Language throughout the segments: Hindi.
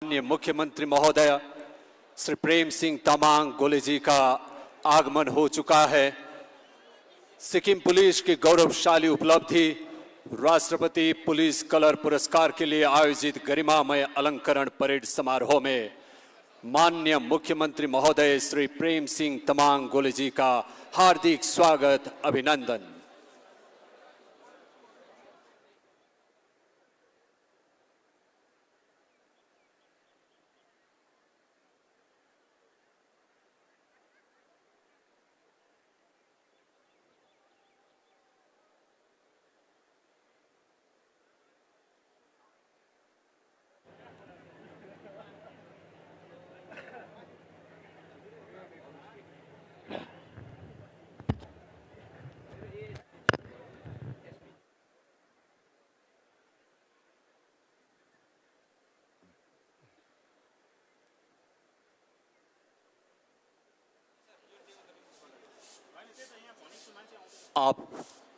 माननीय मुख्यमंत्री महोदय श्री प्रेम सिंह तमांग गोले जी का आगमन हो चुका है। सिक्किम पुलिस की गौरवशाली उपलब्धि राष्ट्रपति पुलिस कलर पुरस्कार के लिए आयोजित गरिमामय अलंकरण परेड समारोह में माननीय मुख्यमंत्री महोदय श्री प्रेम सिंह तमांग गोले जी का हार्दिक स्वागत, अभिनंदन।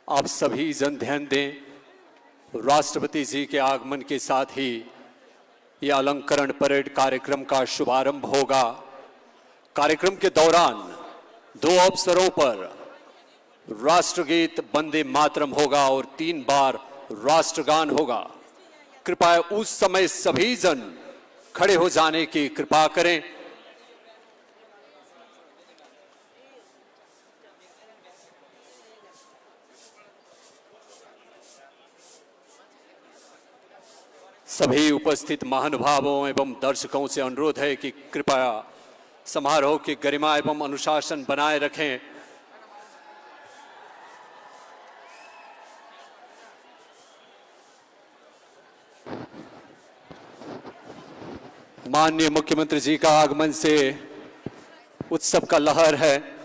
आप सभी जन ध्यान दें। राष्ट्रपति जी के आगमन के साथ ही यह अलंकरण परेड कार्यक्रम का शुभारंभ होगा। कार्यक्रम के दौरान 2 अवसरों पर राष्ट्रगीत वंदे मातरम होगा और 3 बार राष्ट्रगान होगा। कृपया उस समय सभी जन खड़े हो जाने की कृपा करें। सभी उपस्थित महानुभावों एवं दर्शकों से अनुरोध है कि कृपया समारोह की गरिमा एवं अनुशासन बनाए रखें। माननीय मुख्यमंत्री जी का आगमन से उत्सव का लहर है।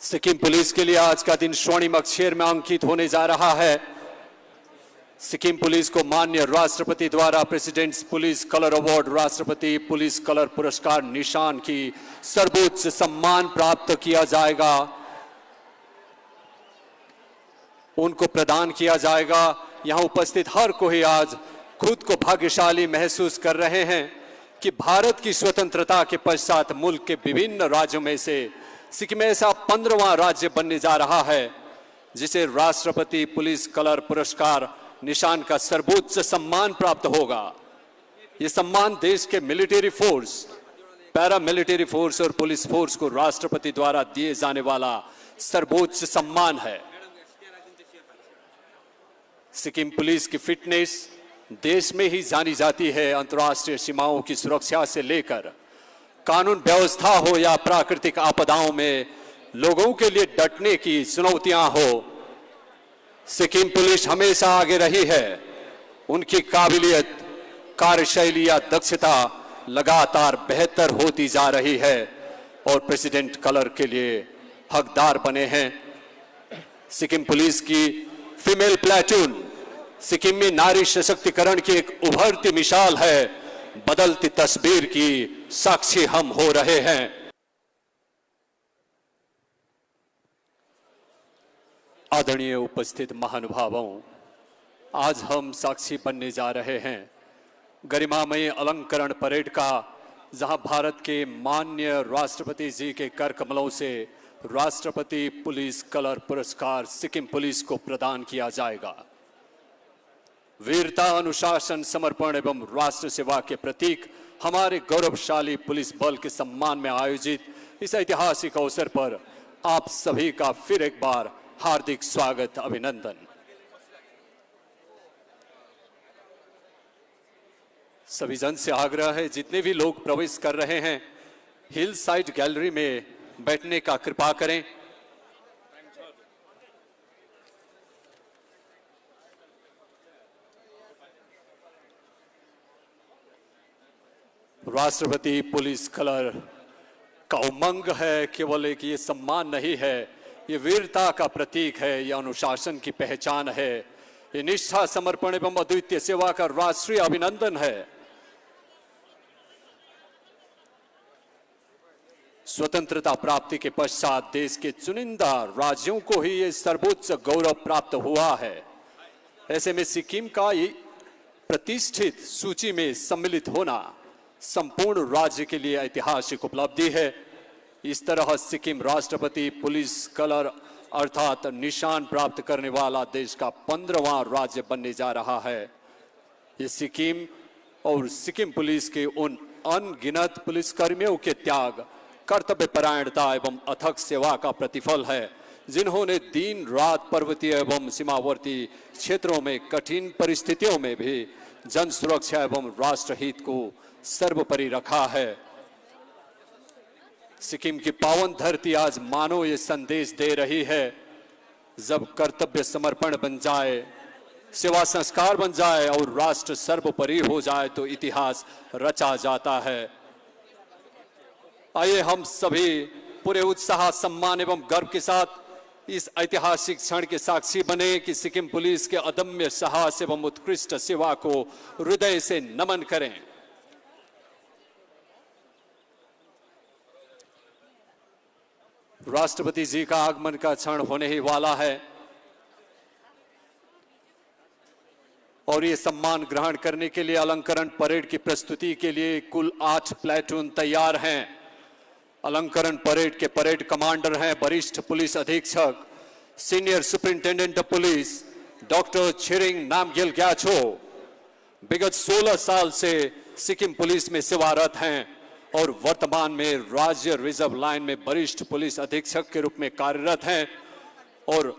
सिक्किम पुलिस के लिए आज का दिन स्वर्णिम अक्षर में अंकित होने जा रहा है। सिक्किम पुलिस को माननीय राष्ट्रपति द्वारा प्रेसिडेंट्स पुलिस कलर अवार्ड, राष्ट्रपति पुलिस कलर पुरस्कार निशान की सर्वोच्च सम्मान प्राप्त किया जाएगा, उनको प्रदान किया जाएगा। यहां उपस्थित हर कोई आज खुद को भाग्यशाली महसूस कर रहे हैं कि भारत की स्वतंत्रता के पश्चात मुल्क के विभिन्न राज्यों में से सिक्किम ऐसा 15वां राज्य बनने जा रहा है जिसे राष्ट्रपति पुलिस कलर पुरस्कार निशान का सर्वोच्च सम्मान प्राप्त होगा। यह सम्मान देश के military force, para military force और पुलिस फोर्स को राष्ट्रपति द्वारा दिए जाने वाला सर्वोच्च सम्मान है। सिक्किम पुलिस की फिटनेस देश में ही जानी जाती है। अंतर्राष्ट्रीय सीमाओं की सुरक्षा से लेकर कानून व्यवस्था हो या प्राकृतिक आपदाओं में लोगों के लिए डटने की चुनौतियां हो, सिक्किम पुलिस हमेशा आगे रही है। उनकी काबिलियत, कार्यशैली या दक्षता लगातार बेहतर होती जा रही है और प्रेसिडेंट कलर के लिए हकदार बने हैं। सिक्किम पुलिस की फीमेल प्लेटून सिक्किम में नारी सशक्तिकरण की एक उभरती मिसाल है। बदलती तस्वीर की साक्षी हम हो रहे हैं। आदरणीय उपस्थित महानुभावों, आज हम साक्षी बनने जा रहे हैं गरिमामय अलंकरण परेड का, जहां भारत के माननीय राष्ट्रपति जी के कर कमलों से राष्ट्रपति पुलिस कलर पुरस्कार सिक्किम पुलिस को प्रदान किया जाएगा। वीरता, अनुशासन, समर्पण एवं राष्ट्र सेवा के प्रतीक हमारे गौरवशाली पुलिस बल के सम्मान में आयोजित इस ऐतिहासिक अवसर पर आप सभी का फिर एक बार हार्दिक स्वागत, अभिनंदन। सभी जन से आग्रह है, जितने भी लोग प्रवेश कर रहे हैं हिल साइड गैलरी में बैठने का कृपा करें। राष्ट्रपति पुलिस कलर का उमंग है केवल एक ये सम्मान नहीं है, ये वीरता का प्रतीक है, ये अनुशासन की पहचान है, ये निष्ठा, समर्पण एवं अद्वितीय सेवा का राष्ट्रीय अभिनंदन है। स्वतंत्रता प्राप्ति के पश्चात देश के चुनिंदा राज्यों को ही ये सर्वोच्च गौरव प्राप्त हुआ है। ऐसे में सिक्किम का ये प्रतिष्ठित सूची में सम्मिलित होना संपूर्ण राज्य के लिए ऐतिहासिक उपलब्धि है। इस तरह सिक्किम राष्ट्रपति पुलिस कलर अर्थात निशान प्राप्त करने वाला देश का 15वां राज्य बनने जा रहा है। ये सिक्किम और सिक्किम पुलिस के उन अनगिनत पुलिसकर्मियों के त्याग, कर्तव्य परायणता एवं अथक सेवा का प्रतिफल है, जिन्होंने दिन रात पर्वतीय एवं सीमावर्ती क्षेत्रों में कठिन परिस्थितियों में भी जन सुरक्षा एवं राष्ट्रहित को सर्वोपरि रखा है। सिक्किम की पावन धरती आज मानो ये संदेश दे रही है, जब कर्तव्य समर्पण बन जाए, सेवा संस्कार बन जाए और राष्ट्र सर्वोपरि हो जाए तो इतिहास रचा जाता है। आइए हम सभी पूरे उत्साह, सम्मान एवं गर्व के साथ इस ऐतिहासिक क्षण के साक्षी बने कि सिक्किम पुलिस के अदम्य साहस एवं उत्कृष्ट सेवा को हृदय से नमन करें। राष्ट्रपति जी का आगमन का क्षण होने ही वाला है और ये सम्मान ग्रहण करने के लिए अलंकरण परेड की प्रस्तुति के लिए कुल 8 प्लेटून तैयार हैं। अलंकरण परेड के परेड कमांडर हैं वरिष्ठ पुलिस अधीक्षक senior superintendent of police doctor Tshering Namgyal ग्याछो। विगत 16 साल से सिक्किम पुलिस में सेवारत हैं और वर्तमान में राज्य रिजर्व लाइन में वरिष्ठ पुलिस अधीक्षक के रूप में कार्यरत हैं। और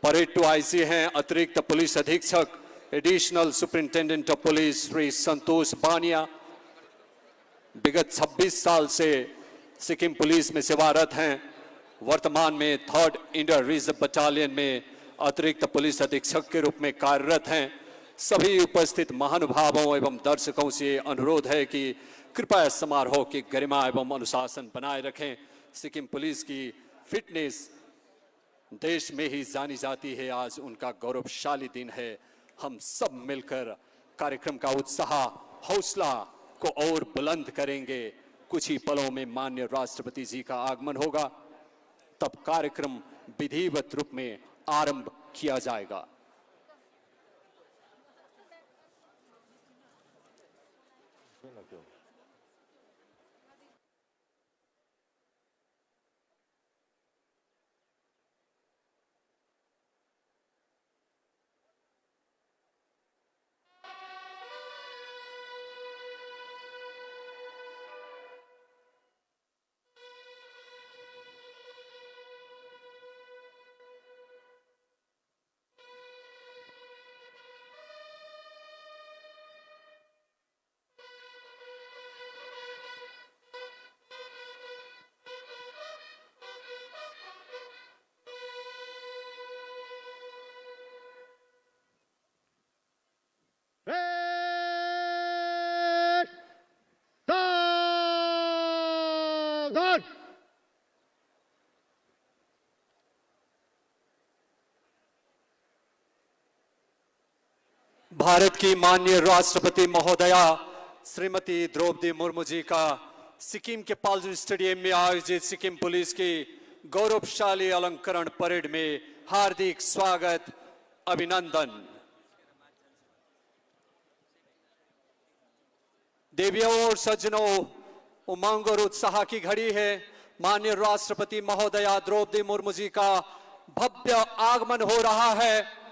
परेड टू आईसी हैं अतिरिक्त पुलिस अधीक्षक additional superintendent of police Shri Santosh Bania. विगत 26 साल से सिक्किम पुलिस में सेवारत हैं। वर्तमान में 3rd इंडर रिजर्व बटालियन में अतिरिक्त पुलिस अधीक्षक के रूप में कार्यरत हैं। सभी उपस्थित महानुभावों एवं दर्शकों से अनुरोध है कि कृपया समारोह की गरिमा एवं अनुशासन बनाए रखें। सिक्किम पुलिस की फिटनेस देश में ही जानी जाती है। आज उनका गौरवशाली दिन है। हम सब मिलकर कार्यक्रम का उत्साह, हौसला को और बुलंद करेंगे। कुछ ही पलों में माननीय राष्ट्रपति जी का आगमन होगा, तब कार्यक्रम विधिवत रूप में आरंभ किया जाएगा। भारत की माननीय राष्ट्रपति महोदया श्रीमती द्रौपदी मुर्मू जी का सिक्किम के पाल्जर स्टेडियम में आयोजित सिक्किम पुलिस की गौरवशाली अलंकरण परेड में हार्दिक स्वागत, अभिनंदन। देवियों और सज्जनों, उमंग और उत्साह की घड़ी है। माननीय राष्ट्रपति महोदया द्रौपदी मुर्मू जी का भव्य आगमन हो रहा है।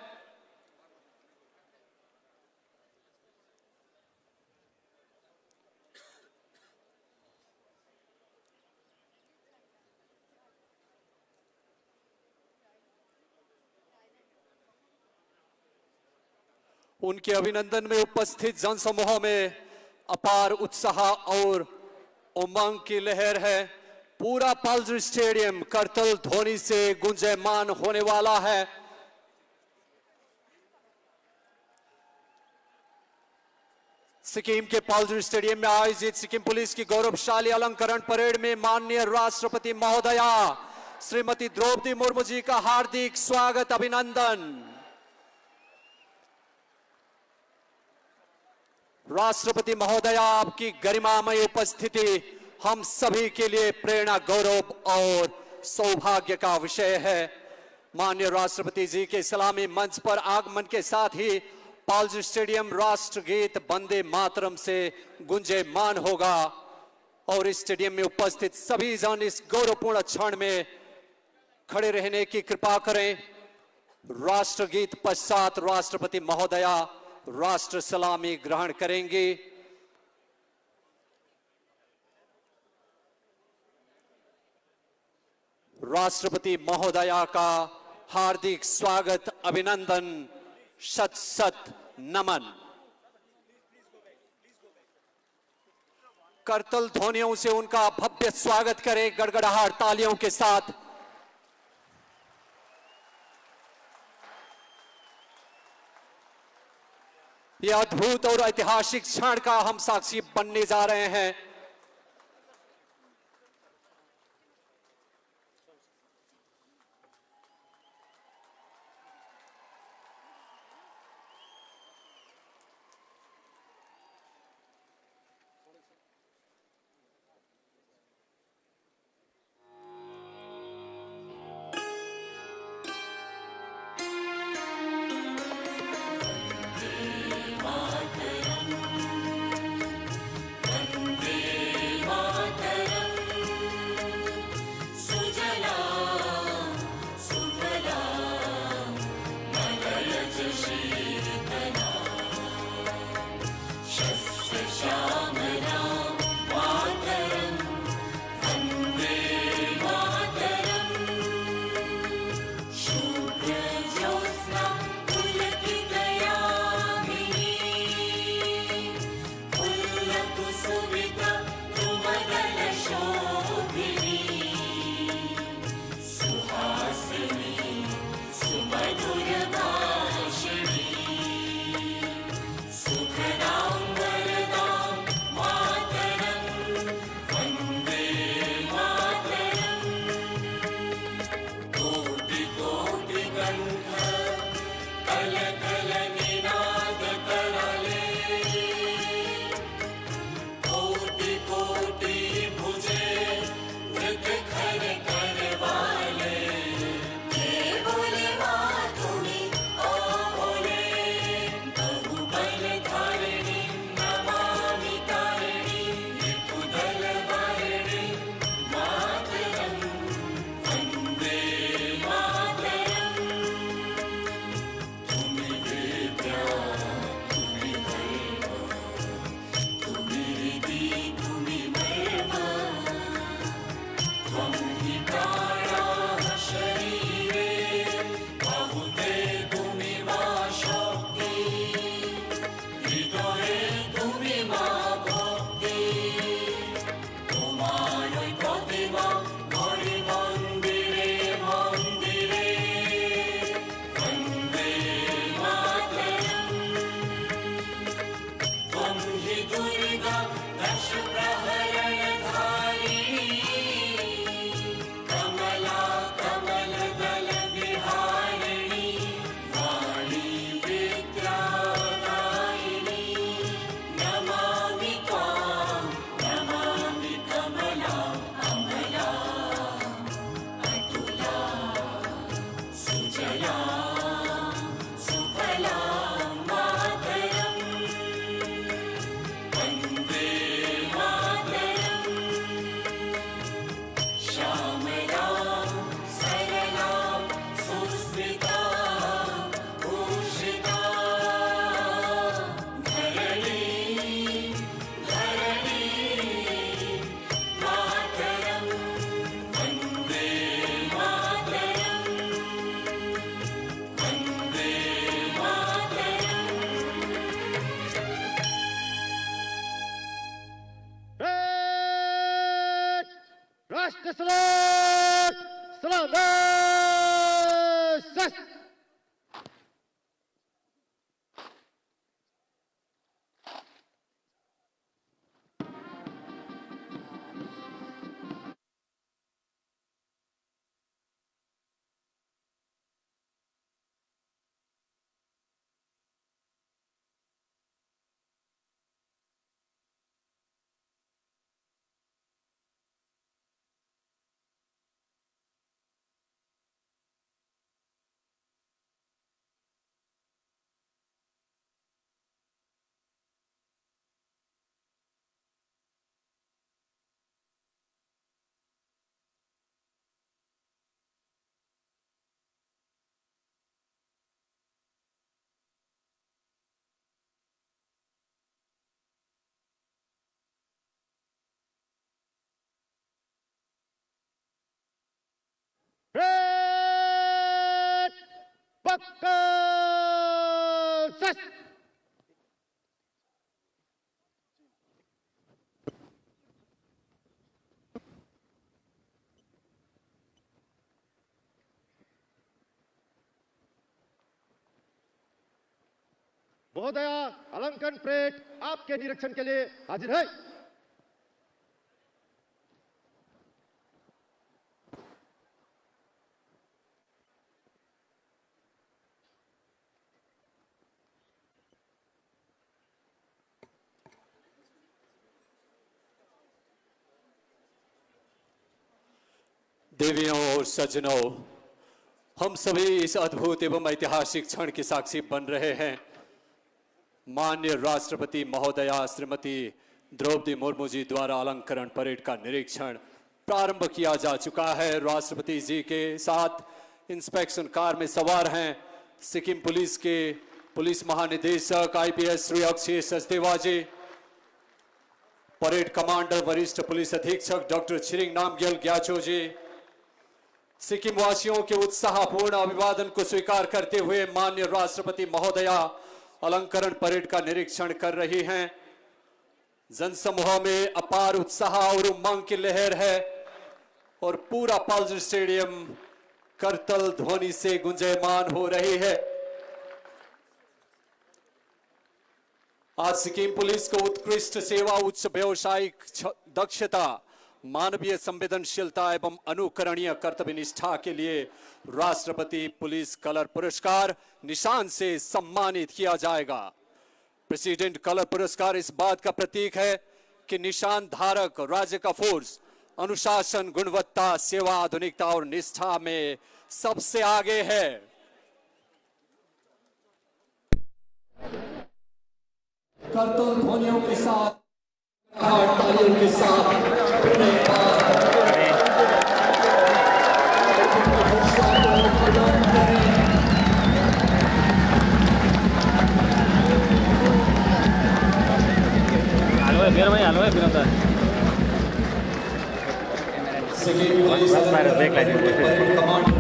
उनके अभिनंदन में उपस्थित जनसमूह में अपार उत्साह और उमंग की लहर है। पूरा पाल्जर स्टेडियम करतल ध्वनि से गुंजयमान होने वाला है। सिक्किम के पाल्जर स्टेडियम में आयोजित सिक्किम पुलिस की गौरवशाली अलंकरण परेड में माननीय राष्ट्रपति महोदया श्रीमती द्रौपदी मुर्मू जी का हार्दिक स्वागत, अभिनंदन। राष्ट्रपति महोदया, आपकी गरिमामय उपस्थिति हम सभी के लिए प्रेरणा, गौरव और सौभाग्य का विषय है। माननीय राष्ट्रपति जी के सलामी मंच पर आगमन के साथ ही पाल्ज स्टेडियम राष्ट्रगीत वंदे मातरम से गुंजेमान होगा और इस स्टेडियम में उपस्थित सभी जन इस गौरवपूर्ण क्षण में खड़े रहने की कृपा करें। राष्ट्रगीत पश्चात राष्ट्रपति महोदया राष्ट्र सलामी ग्रहण करेंगी। राष्ट्रपति महोदया का हार्दिक स्वागत, अभिनंदन, शत शत नमन। करतल ध्वनियों से उनका भव्य स्वागत करें गड़गड़ाहट तालियों के साथ। यह अद्भुत और ऐतिहासिक क्षण का हम साक्षी बनने जा रहे हैं। फोकस। महोदया, अलंकरण परेड आपके निरीक्षण के लिए हाजिर है। देवियों और सज्जनों, हम सभी इस अद्भुत एवं ऐतिहासिक क्षण के साक्षी बन रहे हैं। माननीय राष्ट्रपति महोदया श्रीमती द्रौपदी मुर्मू जी द्वारा अलंकरण परेड का निरीक्षण प्रारंभ किया जा चुका है। राष्ट्रपति जी के साथ इंस्पेक्शन कार में सवार हैं सिक्किम पुलिस के पुलिस महानिदेशक IPS श्री अक्षय सचदेवा जी, परेड कमांडर वरिष्ठ पुलिस अधीक्षक डॉक्टर छिरिंग नामग्याल ग्याचो जी, सिक्किम वासियों के उत्साहपूर्ण अभिवादन को स्वीकार करते हुए माननीय राष्ट्रपति महोदया अलंकरण परेड का निरीक्षण कर रही हैं। जनसमूह में अपार उत्साह और उमंग की लहर है और पूरा पल्स स्टेडियम करतल ध्वनि से गुंजायमान हो रही है। आज सिक्किम पुलिस को उत्कृष्ट सेवा, उच्च व्यावसायिक दक्षता, मानवीय संवेदनशीलता एवं अनुकरणीय कर्तव्य निष्ठा के लिए राष्ट्रपति पुलिस कलर पुरस्कार निशान से सम्मानित किया जाएगा। प्रेसिडेंट कलर पुरस्कार इस बात का प्रतीक है कि निशान धारक राज्य का फोर्स अनुशासन, गुणवत्ता, सेवा, आधुनिकता और निष्ठा में सबसे आगे है। कर्तव्य ध्वनियों के साथ, तालियों के साथ सिक्किम पुलिस कमांडर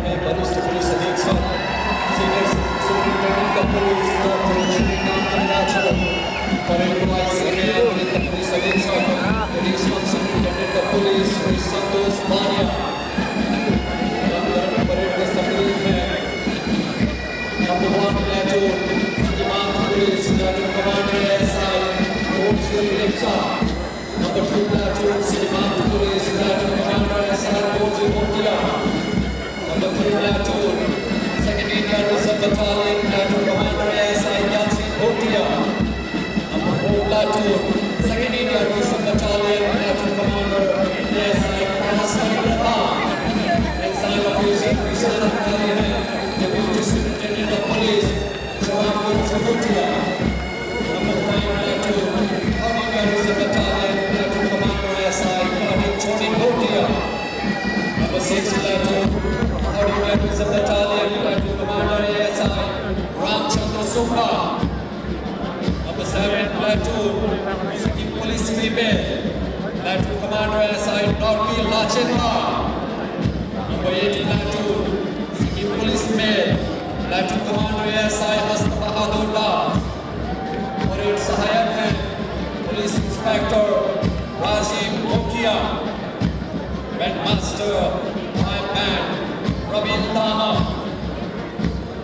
है वरिष्ठ पुलिस अधीक्षक senior superintendent of police doctor Tshering Namgyal ग्याचो, परेड वाइस पुलिस अधीक्षक additional superintendent of police Shri Santosh Bania. अलंकरण परेड के संगीत में नंबर 1 प्लेटून सीमांत police platoon commander SI Kochal Lepcha, number 2 platoon सीमांत police platoon commander SI Kochal Motia, number 3 platoon second Indian reserve battalion platoon commander SI Yasin Bhutia, number 4 platoon second Indian reserve battalion platoon commander SI प्रहसन प्रधान। SI ऑफिसर विशाल अधिकारी हैं डिप्टी सुपरिटेंडेंट ऑफ पुलिस जवान Bhutia, number 5 platoon reserve battalion platoon commander SI Chhoti Bhutia, number 6 platoon reserve battalion platoon commander SI Ramchandra Subba, number 7 platoon Sikkim police female platoon commander SI Dorki Lacheta, number 8 platoon Sikkim police male platoon commander SI Hast Bahadur Das. Parade सहायक हैं police inspector Rajiv Mokia, band master time band Praveen Tama,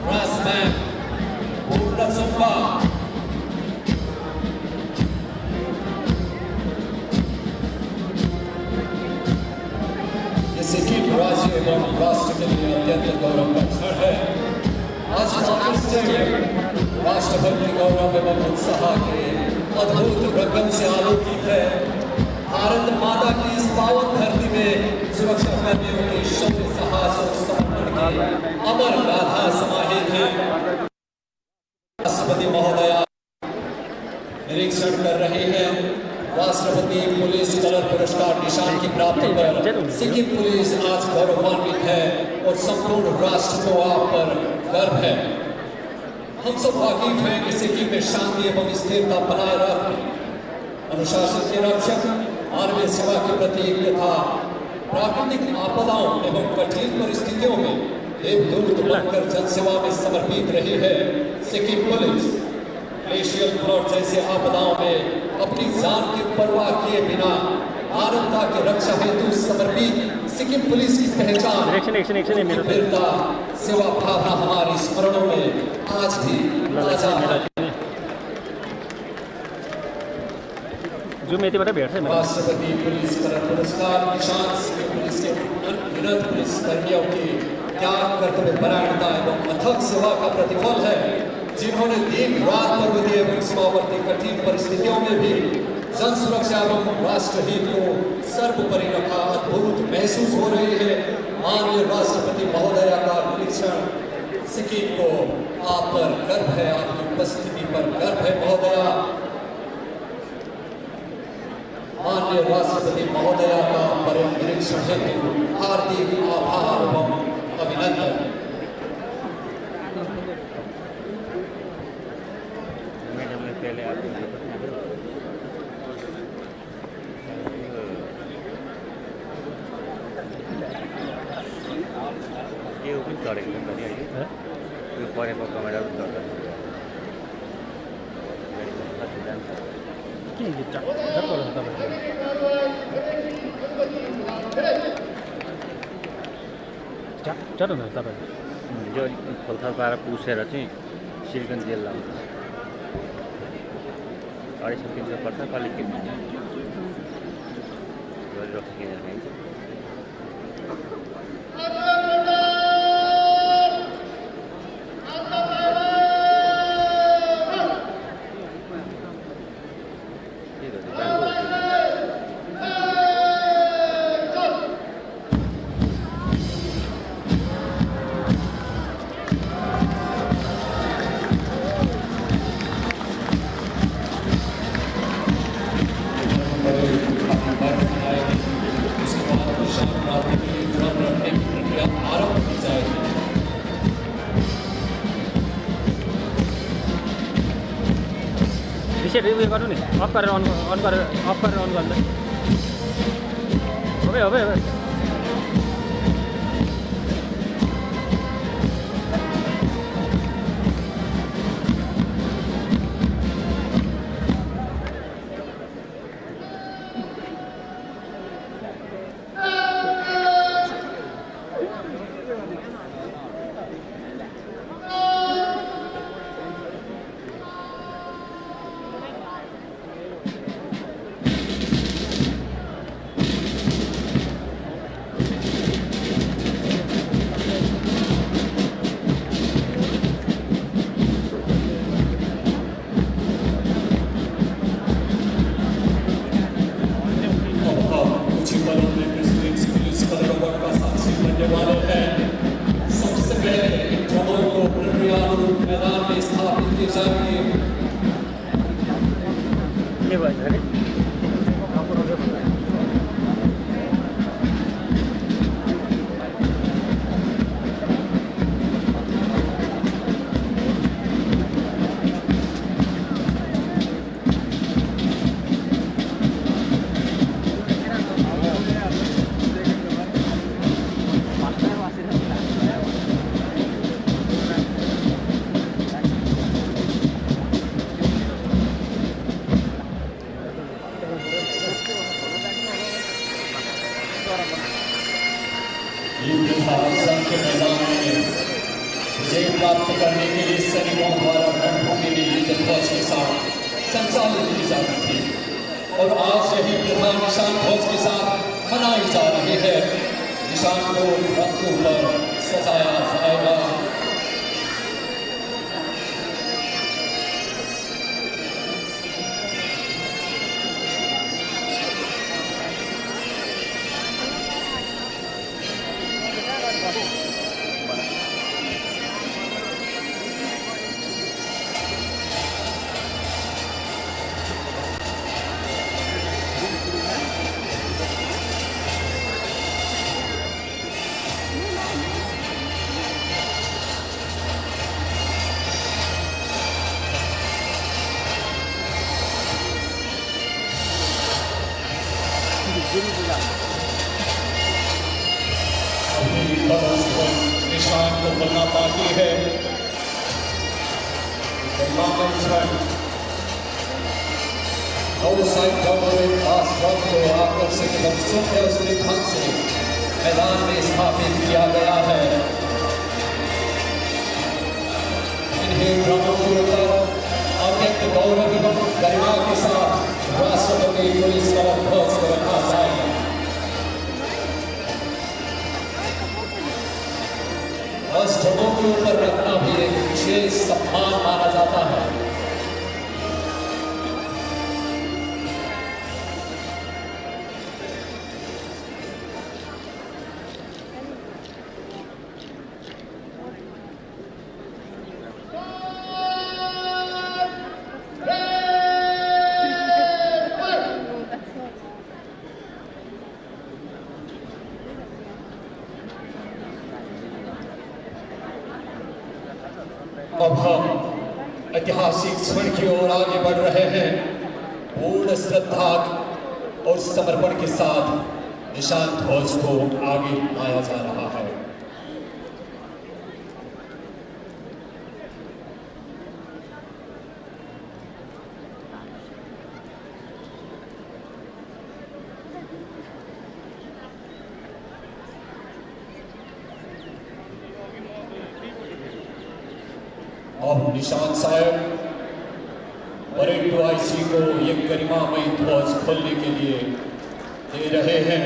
brass band पूर्ण सुब्बा। ये सिक्किम राज्य एवं राष्ट्र के लिए अत्यंत गौरव का क्षण है। आज पल्स स्टेडियम राष्ट्रभक्ति, गौरव एवं उत्साह के अद्भुत रंगन से आलोकित है। भारत माता की इस पावन धरती में सुरक्षा कर्मियों के शौर्य, साहस और समर्पण की अमर गाथा समाहित है। राष्ट्रपति महोदया निरीक्षण कर रहे हैं। राष्ट्रपति पुलिस कलर पुरस्कार निशान की प्राप्ति पर सिक्किम पुलिस आज गौरवान्वित है और संपूर्ण राष्ट्र को आप पर गर्व है। हम सब वाकिफ हैं कि सिक्किम में शांति एवं स्थिरता बनाए रखने, अनुशासन के रक्षक, मानवीय सेवा के प्रतीक तथा प्राकृतिक आपदाओं एवं कठिन परिस्थितियों में एक दूत बनकर जनसेवा में समर्पित रही है सिक्किम पुलिस। ग्लेशियल फ्लड जैसे आपदाओं में अपनी जान की परवाह किए बिना मानवता की रक्षा हेतु समर्पित सिक्किम पुलिस की पहचान वीरता सेवा भावना हमारे स्मरणों में आज भी ताजा है। राष्ट्रपति पुलिस कलर पुरस्कार निशान सिक्किम पुलिस के अनगिनत पुलिस कर्मियों की त्याग कर्तव्य परायणता एवं अथक सेवा का प्रतिफल है, जिन्होंने दिन रात पर्वतीय सीमावर्ती कठिन परिस्थितियों में भी जन सुरक्षा एवं राष्ट्रहित को सर्वोपरि रखा। अद्भुत महसूस हो रही है माननीय राष्ट्रपति महोदया का निरीक्षण। सिक्किम को आप पर गर्व है, आपकी उपस्थिति पर गर्व है महोदया। माननीय राष्ट्रपति महोदया का पर निरीक्षण हेतु हार्दिक आभार एवं अभिनंदन। जो खोलखाल पाएर पुसेर चाहिँ सिलिकन जेल लाउँछ 250-300 पर्छ कहिले के गरिरहेको रिसेट गर्नु नि अफ गरेर अन गरेर अफ गरेर अन गर्नु हो बे विजय प्राप्त करने के लिए सैनिकों द्वारा रणभूमि में युद्ध ध्वज के साथ संचालित की जाती थी और आज यही प्रथा निशान ध्वज के साथ मनाई जा रही है। निशान को रथों पर सजाया जाएगा। निशान को खोलना बाकी है। आउटसाइड में पास बॉल को आकर्षित एवं सुव्यवस्थित ढंग से मैदान में स्थापित किया गया है। इन्हें ग्राउंड के ऊपर अत्यंत गौरव एवं गरिमा के साथ राष्ट्रपति पुलिस कलर ध्वज को रखा जाएगा। ध्वजों के ऊपर रखना भी एक विशेष सम्मान माना जाता है। अब हम ऐतिहासिक क्षण की ओर आगे बढ़ रहे हैं। पूर्ण श्रद्धा और समर्पण के साथ निशान ध्वज को आगे लाया जा रहा है। अब निशान साहब परेड टू आईसी को ये गरिमामय ध्वज खोलने के लिए दे रहे हैं।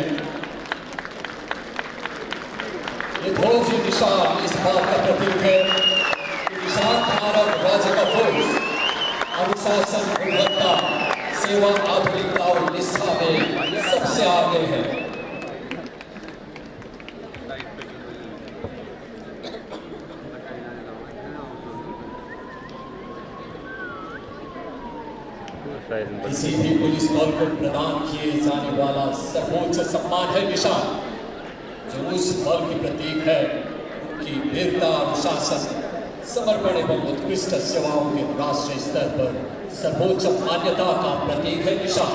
ये ध्वज निशान इस बात का प्रतीक है कि निशान भारत राज्य का फौज अनुशासन, गुणवत्ता, सेवा, आधुनिकता और निष्ठा में सबसे आगे है। किसी भी पुलिस बल को प्रदान किए जाने वाला सर्वोच्च सम्मान है निशान, जो उस बल की प्रतीक है कि वीरता, अनुशासन, समर्पण एवं उत्कृष्ट सेवाओं के राष्ट्रीय स्तर पर सर्वोच्च मान्यता का प्रतीक है निशान।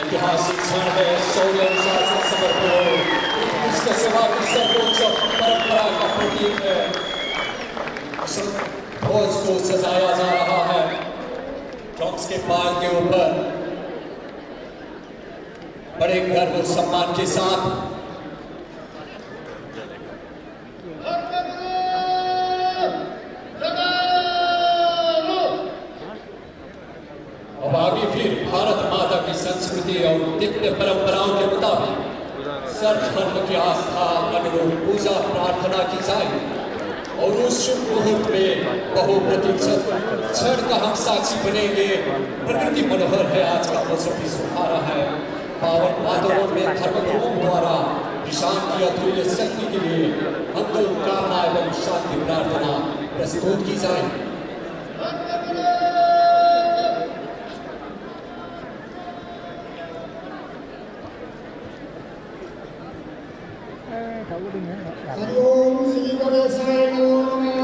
ऐतिहासिक क्षण है। शौर्य, अनुशासन, समर्पण सेवा की सर्वोच्च परंपरा का प्रतीक है। ध्वज को सजाया जा रहा है। ट्रंक्स के पाल के ऊपर बड़े गर्व और सम्मान के साथ अब आगे फिर भारत माता की संस्कृति और दिव्य परंपराओं के मुताबिक सर्वधर्म की आस्था, अनुरूप पूजा प्रार्थना की जाए और उस शुभ मुहूर्त में बहुप्रतीक्षित क्षण का हम साक्षी बनेंगे। प्रकृति मनोहर है, आज का मौसम भी सुहाना है। पावन वातावरण में धर्मगुरुओं द्वारा निशान की अतुल्य शक्ति के लिए मंगल कामना एवं शांति प्रार्थना प्रस्तुत की जाए। हरिओम श्री गणेशाय नमः।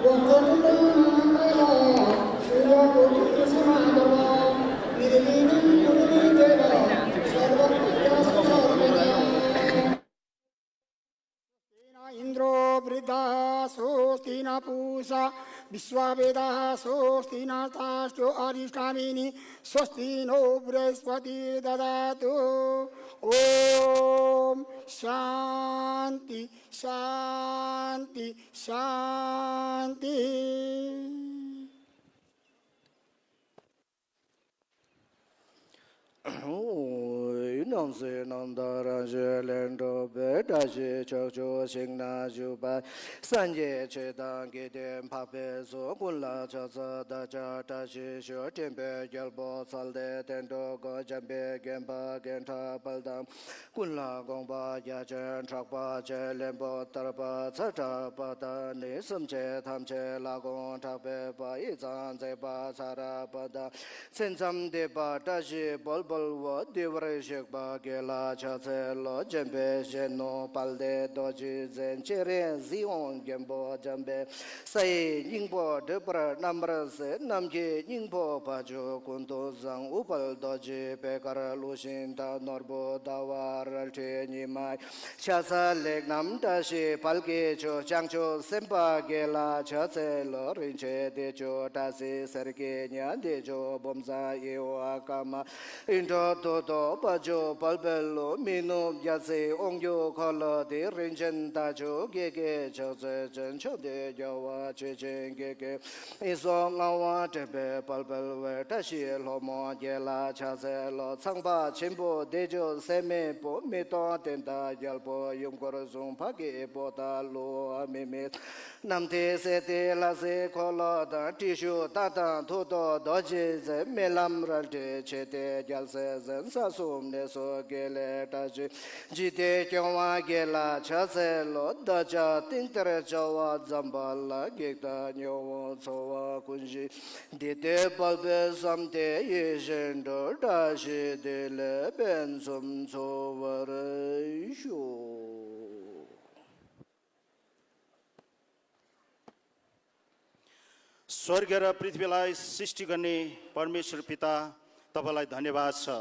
वक्रतुंड महाकाय सूर्यकोटि समाप्रभा निर्विघ्नं कुरु मे देव सर्वकार्येषु सर्वदा। इंद्रो वृद्धः स्वस्ति न पूषा विश्ववेदाः स्वस्ति नस्तास्तु अरिष्टामीनि स्वस्ति नो बृहस्पति ददातु। ओम शांति शांति शांति। Namse Namdara Lendo Bedaji Chocho Singna Juba Sanje Chedan Gidem Pape So Kunla Chasa Dacha Tashi Shotimbe Gelbo Salde Tendo Gojambe Gemba Genta Baldam Kunla Gomba Yajan Trakpa Che Lembo Tarpa Chata Pata Nisum Che Tamche Lagon Tape Pa Izan Zeba Sara Pada Sensam Deba Tashi Bolbol Wo Divre Shekba gela chase lo jembe jeno palde doji zen chere zion gembo jambe sai ningbo de pra namra se namje ningbo pajo kunto zang upal doji bekar lushin da norbo dawar te nimai chasa lek nam dashi palke cho changcho sempa gela chase lo rinche de cho tasi serke nya de cho bomza yewa kama Indo do pajo palbello mino yase ongyo kola de rinchen tajo gege chose chen chode yawa chechen gege iso ngawa tebe palbelwe tashi lomo yela chase lo changpa chimbo dejo seme po mito tenta yalpo yungkor zung pake pota lo amimit namte sete lase kola da tishu tata toto doji ze melam ralte chete jalse zen sasum ne so gele taji jite kyonwa gela chase lo daja tintere jawa zambala gekta nyowo sowa kunji dite palbe samte yeshendo tashi dele ben sum sovare sho स्वर्ग र पृथ्वीलाई सृष्टि गर्ने परमेश्वर पिता तपाईलाई धन्यवाद छ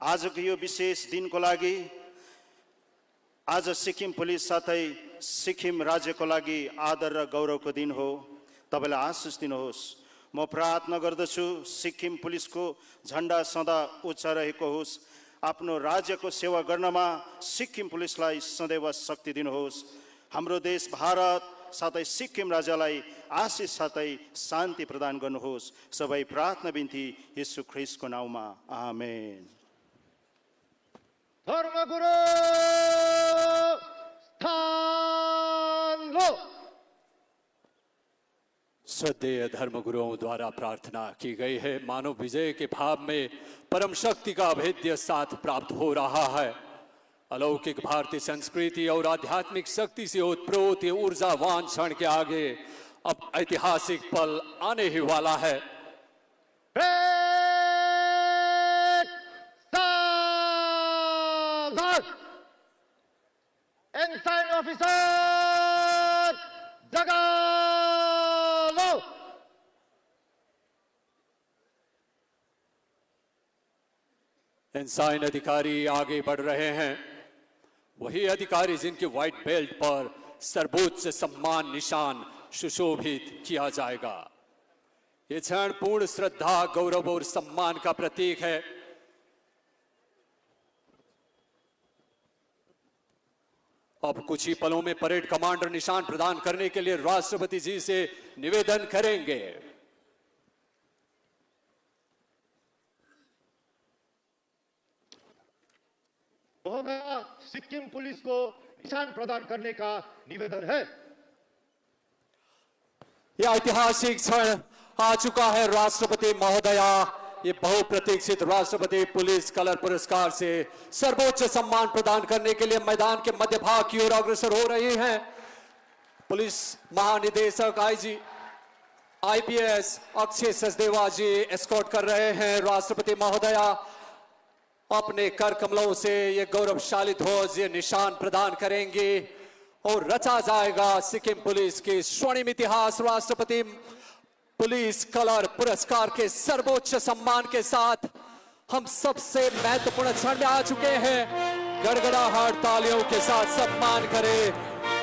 आजको यो विशेष दिनको लागि आज सिक्किम पुलिस साथै सिक्किम राज्यको लागि आदर र गौरवको दिन हो तपाईलाई आशिष दिनुहोस् म प्रार्थना गर्दछु सिक्किम पुलिसको झण्डा सदा उच्च रहेको होस् आफ्नो राज्यको सेवा गर्नमा सिक्किम पुलिसलाई सदैव शक्ति दिनुहोस् हाम्रो देश भारत साथै सिक्किम राज्यलाई आशिष साथै शान्ति प्रदान गर्नुहोस् सबै प्रार्थना बिन्ती येशू ख्रीष्टको नाममा आमेन धर्मगुरु स्थान लो श्रद्धेय धर्मगुरुओं द्वारा प्रार्थना की गई है मानव विजय के भाव में परम शक्ति का अभेद्य साथ प्राप्त हो रहा है अलौकिक भारतीय संस्कृति और आध्यात्मिक शक्ति से उत्प्रोत ये ऊर्जावान क्षण के आगे अब ऐतिहासिक पल आने ही वाला है एनसाइन ऑफिसर जगा लो एनसाइन अधिकारी आगे बढ़ रहे हैं वही अधिकारी जिनके व्हाइट बेल्ट पर सर्वोच्च सम्मान निशान सुशोभित किया जाएगा ये क्षण पूर्ण श्रद्धा गौरव और सम्मान का प्रतीक है अब कुछ ही पलों में परेड कमांडर निशान प्रदान करने के लिए राष्ट्रपति जी से निवेदन करेंगे महोदया सिक्किम पुलिस को निशान प्रदान करने का निवेदन है यह ऐतिहासिक क्षण आ चुका है राष्ट्रपति महोदया ये बहुप्रतीक्षित राष्ट्रपति पुलिस कलर पुरस्कार से सर्वोच्च सम्मान प्रदान करने के लिए मैदान के मध्य भाग की ओर अग्रसर हो रही हैं पुलिस महानिदेशक आईजी आईपीएस अक्षय सचदेवा जी एस्कॉर्ट कर रहे हैं राष्ट्रपति महोदया अपने कर कमलों से ये गौरवशाली ध्वज ये निशान प्रदान करेंगे और रचा जाएगा सिक्किम पुलिस के स्वर्णिम इतिहास राष्ट्रपति पुलिस कलर पुरस्कार के सर्वोच्च सम्मान के साथ हम सबसे महत्वपूर्ण क्षण में आ चुके हैं गड़गड़ाहट तालियों के साथ सम्मान करें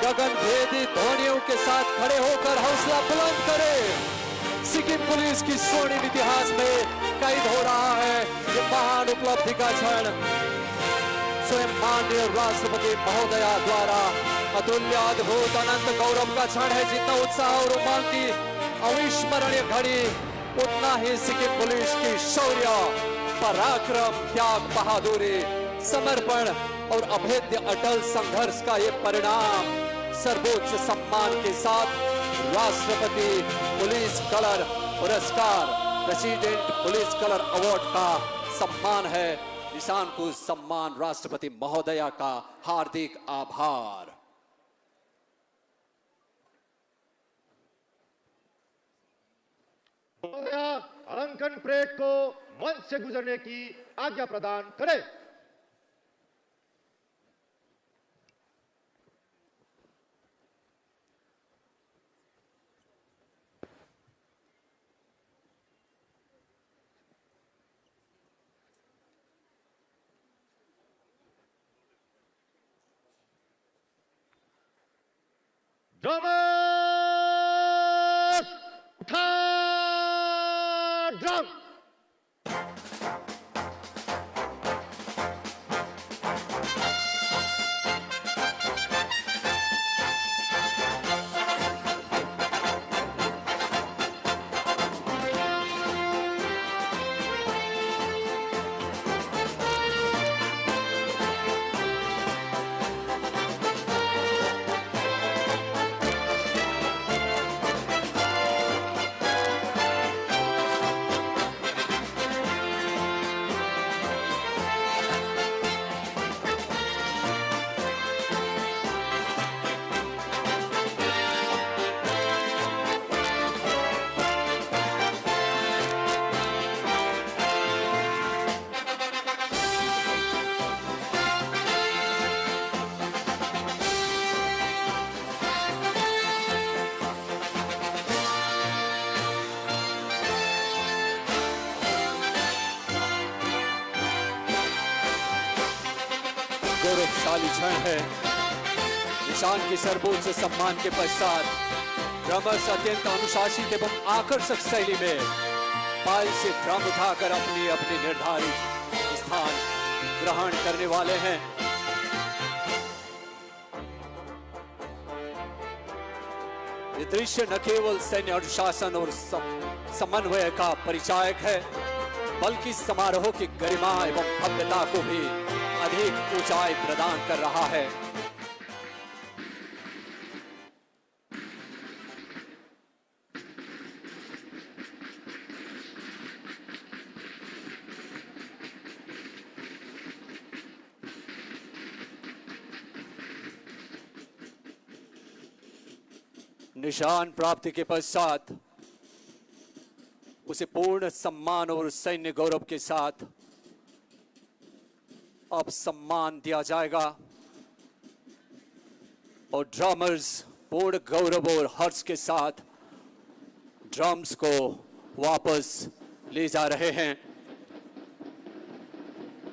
गगन भेदी ध्वनियों के साथ खड़े होकर हौसला बुलंद करें सिक्किम पुलिस की स्वर्णिम इतिहास में कैद हो रहा है ये महान उपलब्धि का क्षण स्वयं माननीय राष्ट्रपति महोदया द्वारा अतुल्य अद्भुत अनंत गौरव का क्षण है जितना उत्साह और उमंग की अविस्मरणीय घड़ी उतना ही सिक्किम पुलिस की शौर्य पराक्रम त्याग बहादुरी समर्पण और अभेद्य अटल संघर्ष का ये परिणाम सर्वोच्च सम्मान के साथ राष्ट्रपति पुलिस कलर पुरस्कार प्रेसिडेंट पुलिस कलर अवार्ड का सम्मान है निशान को सम्मान राष्ट्रपति महोदया का हार्दिक आभार महोदया अलंकन परेड को मंच से गुजरने की आज्ञा प्रदान करें ड्रमर्स उठा ड्रम। गौरवशाली क्षण है। निशान की सर्वोच्च सम्मान के पश्चात ड्रमर्स अत्यंत अनुशासित एवं आकर्षक शैली में पाल से ड्रम उठाकर अपनी अपनी निर्धारित स्थान ग्रहण करने वाले हैं। ये दृश्य न केवल सैन्य अनुशासन और समन्वय का परिचायक है, बल्कि समारोह की गरिमा एवं भव्यता को भी अधिक ऊंचाई प्रदान कर रहा है। निशान प्राप्ति के पश्चात उसे पूर्ण सम्मान और सैन्य गौरव के साथ अब सम्मान दिया जाएगा और ड्रमर्स पूर्ण गौरव और हर्ष के साथ ड्रम्स को वापस ले जा रहे हैं।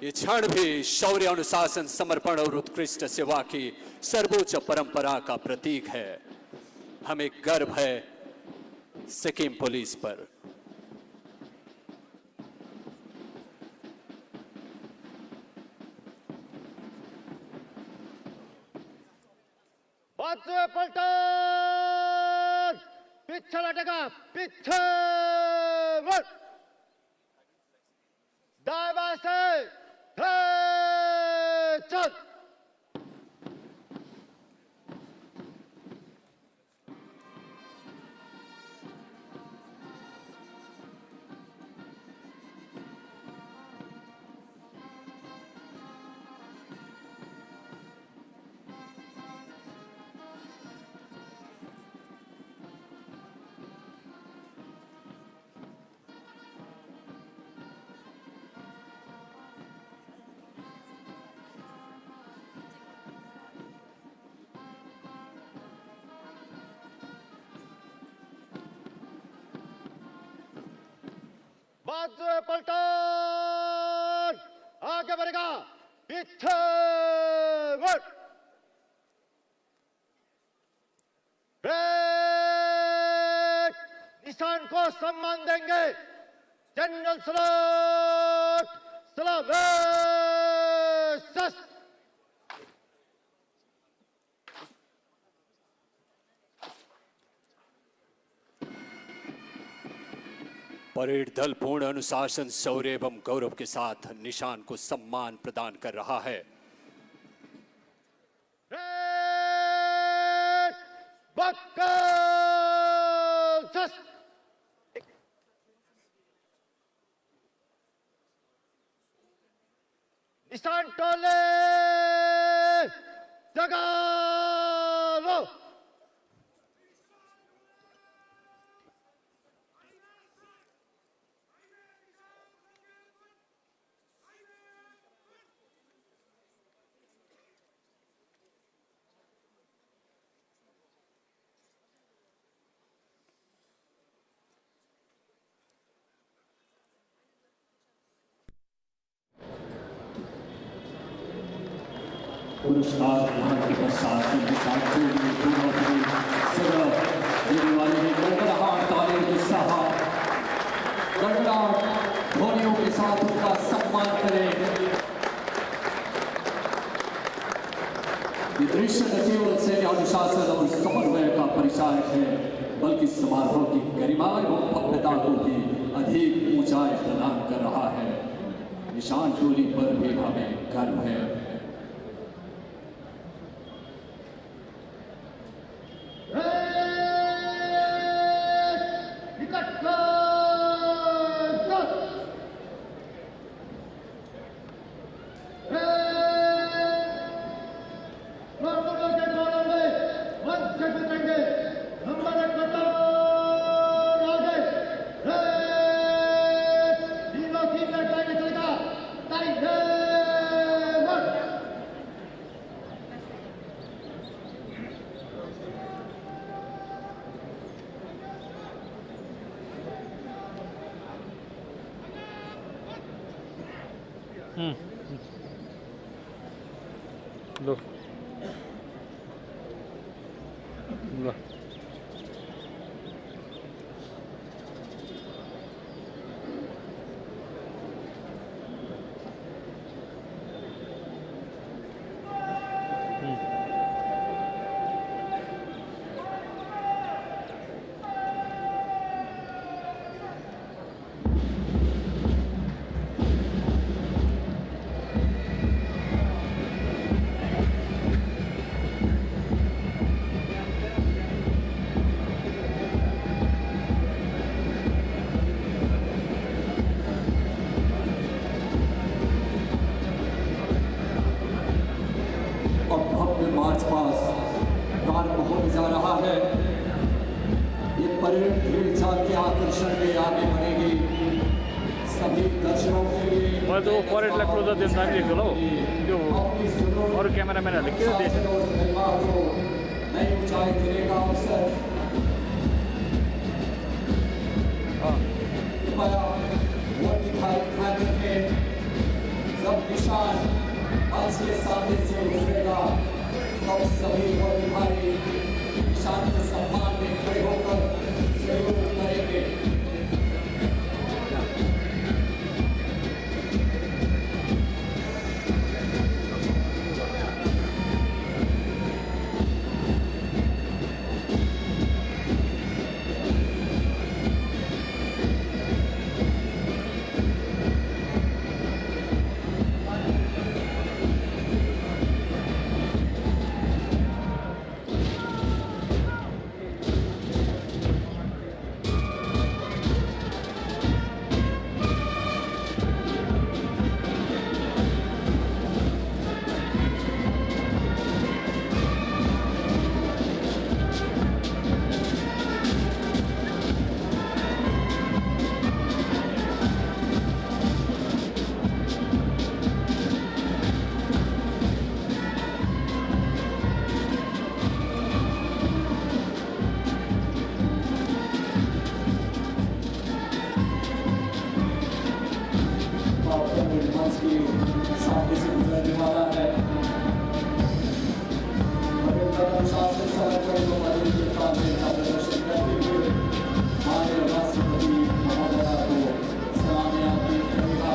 ये क्षण भी शौर्य, अनुशासन, समर्पण और उत्कृष्ट सेवा की सर्वोच्च परंपरा का प्रतीक है। हमें गर्व है सिक्किम पुलिस पर। बाजू पलटन, पीछे लटेगा, पीछे मुड़, दाएं बाएं से चल। बाजू पलटन, आगे बढ़ेगा, पीछे मुड़, ब्रेक, निशान को सम्मान देंगे। जनरल सलाट, सलाम सस। परेड दल पूर्ण अनुशासन, शौर्य एवं गौरव के साथ निशान को सम्मान प्रदान कर रहा है। निशान टोले जगा लो। पुरस्कार ग्रहण के पश्चात साथियों ने दोनों की सदर देने वाले ने गड़गड़ाहट तालियों के साथ गड़गड़ाहट ध्वनियों के साथ उनका सम्मान करें। ये दृश्य न केवल सैन्य अनुशासन और समन्वय का परिचायक है, बल्कि समारोह की गरिमा एवं भव्यता को भी अधिक ऊंचाई प्रदान कर रहा है। निशान टोली पर भी हमें गर्व है। लो लो मार्च पास प्रारंभ होने जा रहा है। ये परेड भीड़ चाल के आकर्षण में आगे बढ़ेगी। सभी दर्शकों के लिए मैले त परेडलाई क्लोजर दिन थालिदिएको होला हौ, त्यो अरू क्यामेराम्यानहरूले के देख्छ। नई ऊंचाई देने का अवसर कृपया वो दिखाई दें जब निशान आज के सामने से उतरेगा, तब सभी अधिकारी निशान के सम्मान में खड़े होकर सहयोग करेंगे। सामने से गुजरने वाला है। अनुशासन समर्पण को मदद के सामने का प्रदर्शन करते हुए माननीय राष्ट्रपति महोदया को सलामियां दी करेगा।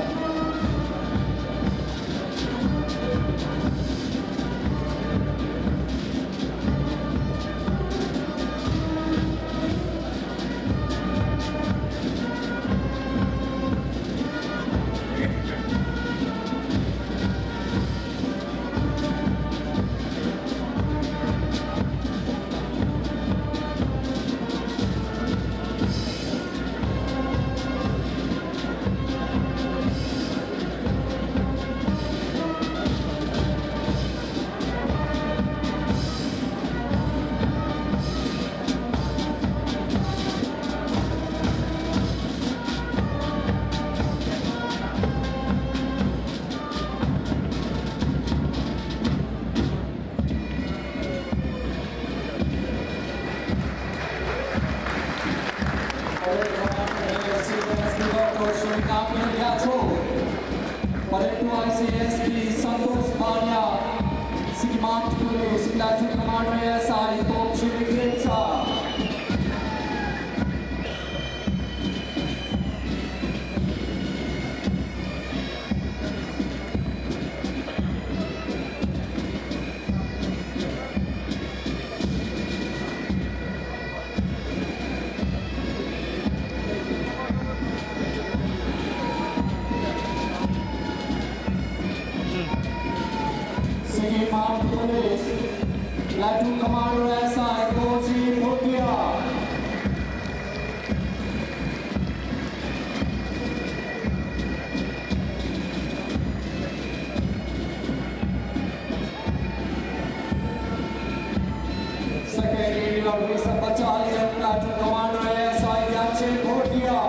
Police Platoon Commander SI Tom Shri Grimshaw. Second Mounted Police Platoon Commander SI Koji Bhutia. Second Indian Reserve Battalion Platoon Commander SI Yache Bhutia.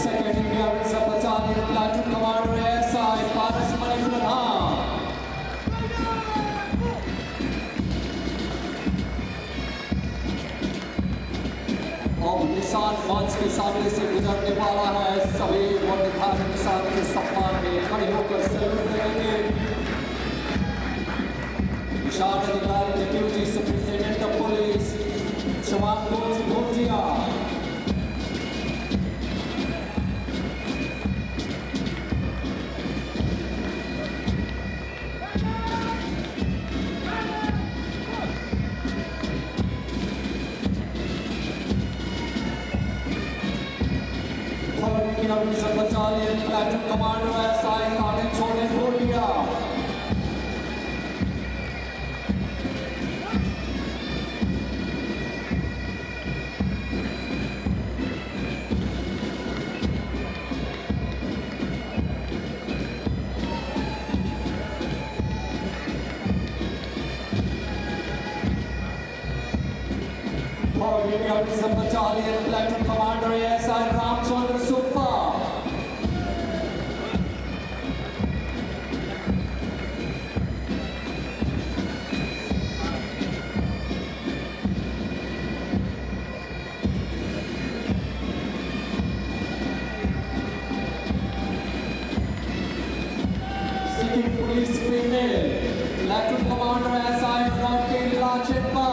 Second India Reserve Battalion Platoon Commander SI Paras Manipradhan. अब निशान मंच के सामने से गुजरने वाला है, सभी वोटधारक किसान के सम्मान में खड़े होकर सैल्यूट करेंगे। निशान अधिकारी डिप्टी सुप्रिंटेंडेंट ऑफ पुलिस शवांकोज Bhutia. Reserve Battalion Platoon Commander SI Kane Chole Bhutia. Third India Reserve Battalion Platoon Commander SI Ramchandra Suppa. City Police Female Platoon Commander SI Rocky Lacheppa.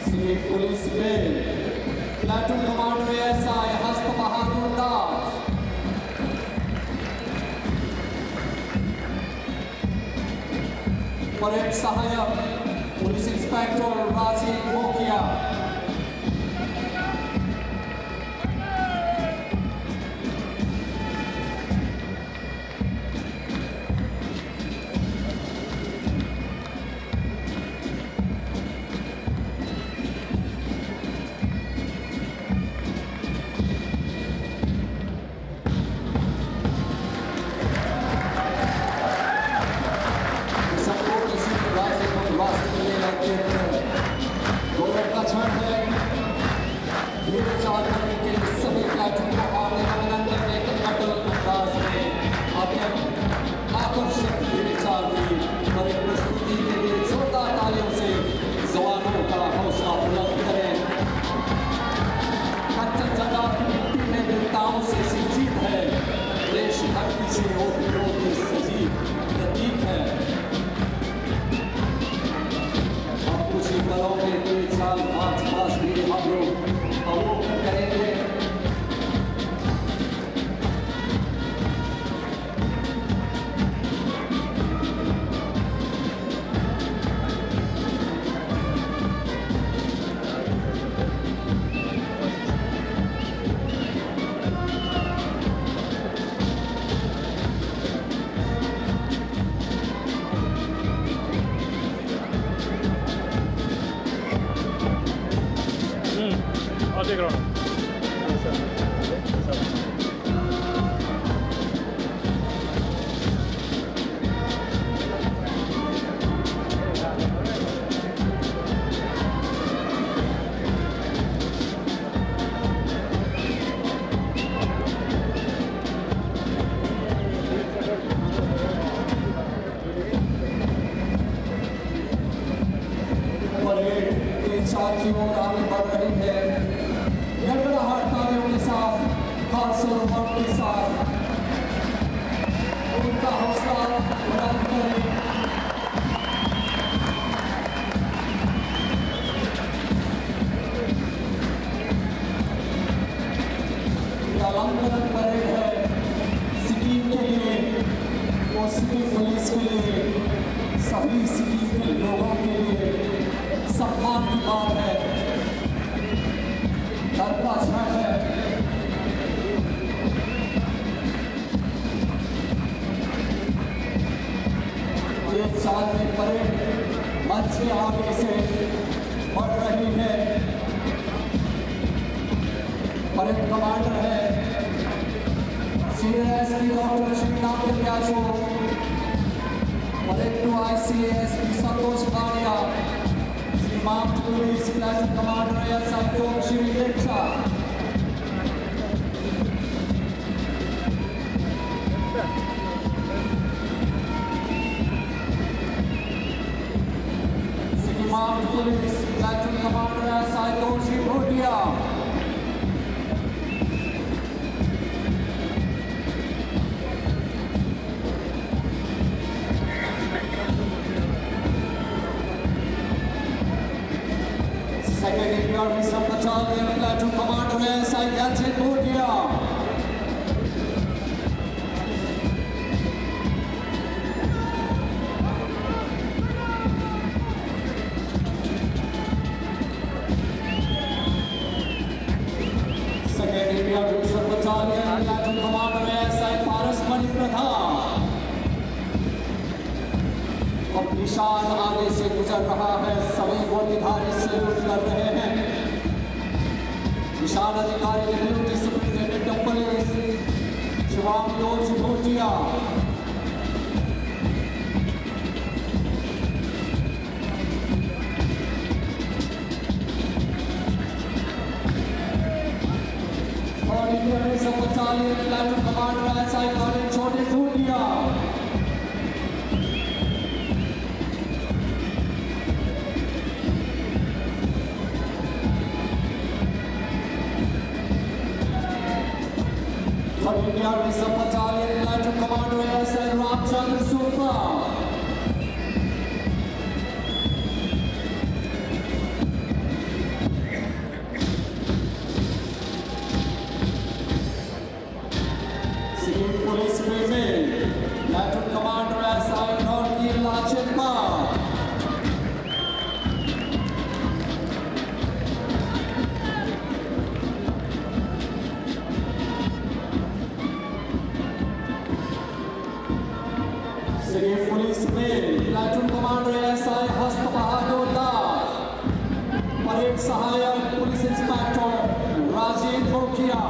City Police Male Platoon Commander SI Hasta Bahadur Das. Parade Sahayak Police Inspector Rajiv Mokia. सबको किसी राज्य को राष्ट्र के लिए लगते हैं। गौरव का क्षण है। ये विचार करने के लिए सभी प्लाटून को आने का अभिनंदन देकर अटल अंदाज में अपने आकर्षक विचार की और एक प्रस्तुति के लिए जोरदार तालियों से जवानों का हौसला बुलंद करें। कंचनजंगा की मिट्टी में वीरताओं से जीत है। देश धरती से ओत सजीव प्रतीक है। कुछ ही पलों में 3 साल 5 मास भी हम लोग अवलोकन करेंगे। की ओर आगे बढ़ रही है। गड़गड़ाहट तालियों के साथ, खालसा और के साथ उनका हौसला बुलंद करें। अलंकरण परेड है सिक्किम के लिए और सिक्किम पुलिस के लिए, सभी सिक्किम के लोगों के लिए सम्मान की बात है, गर्व का क्षण है। ये शानदार परेड मंच के आगे से बढ़ रही है। परेड कमांडर है CASP डॉक्टर श्रीराम प्रत्याशो, parade two ICASP Santosh Kalia, mount police platoon commander SI Shri Lekha, mount police platoon commander SI Shri Bhutia, Second Indian Reserve Battalion Platoon Commander SI Yachin Bhutia, Second Indian Reserve Battalion Platoon Commander SI Paras Mani Pradhan। अब निशान आगे से गुजर रहा है, सभी वर्दीधारी सैल्यूट कर रहे हैं। निशान अधिकारी deputy superintendent of police Shivam Bhutia, और Indian reserve battalion platoon commander SI कॉलेज Chhote Bhutia, Indian Reserve Battalion Platoon Commander SI Ramchandra Supra, Sikkim Police Female Platoon Commander SI Norki Lachinma, Sikkim Police Male Platoon Commander SI Hast Bahadur Das, Parade Sahayak Police Inspector Rajiv Bhokia,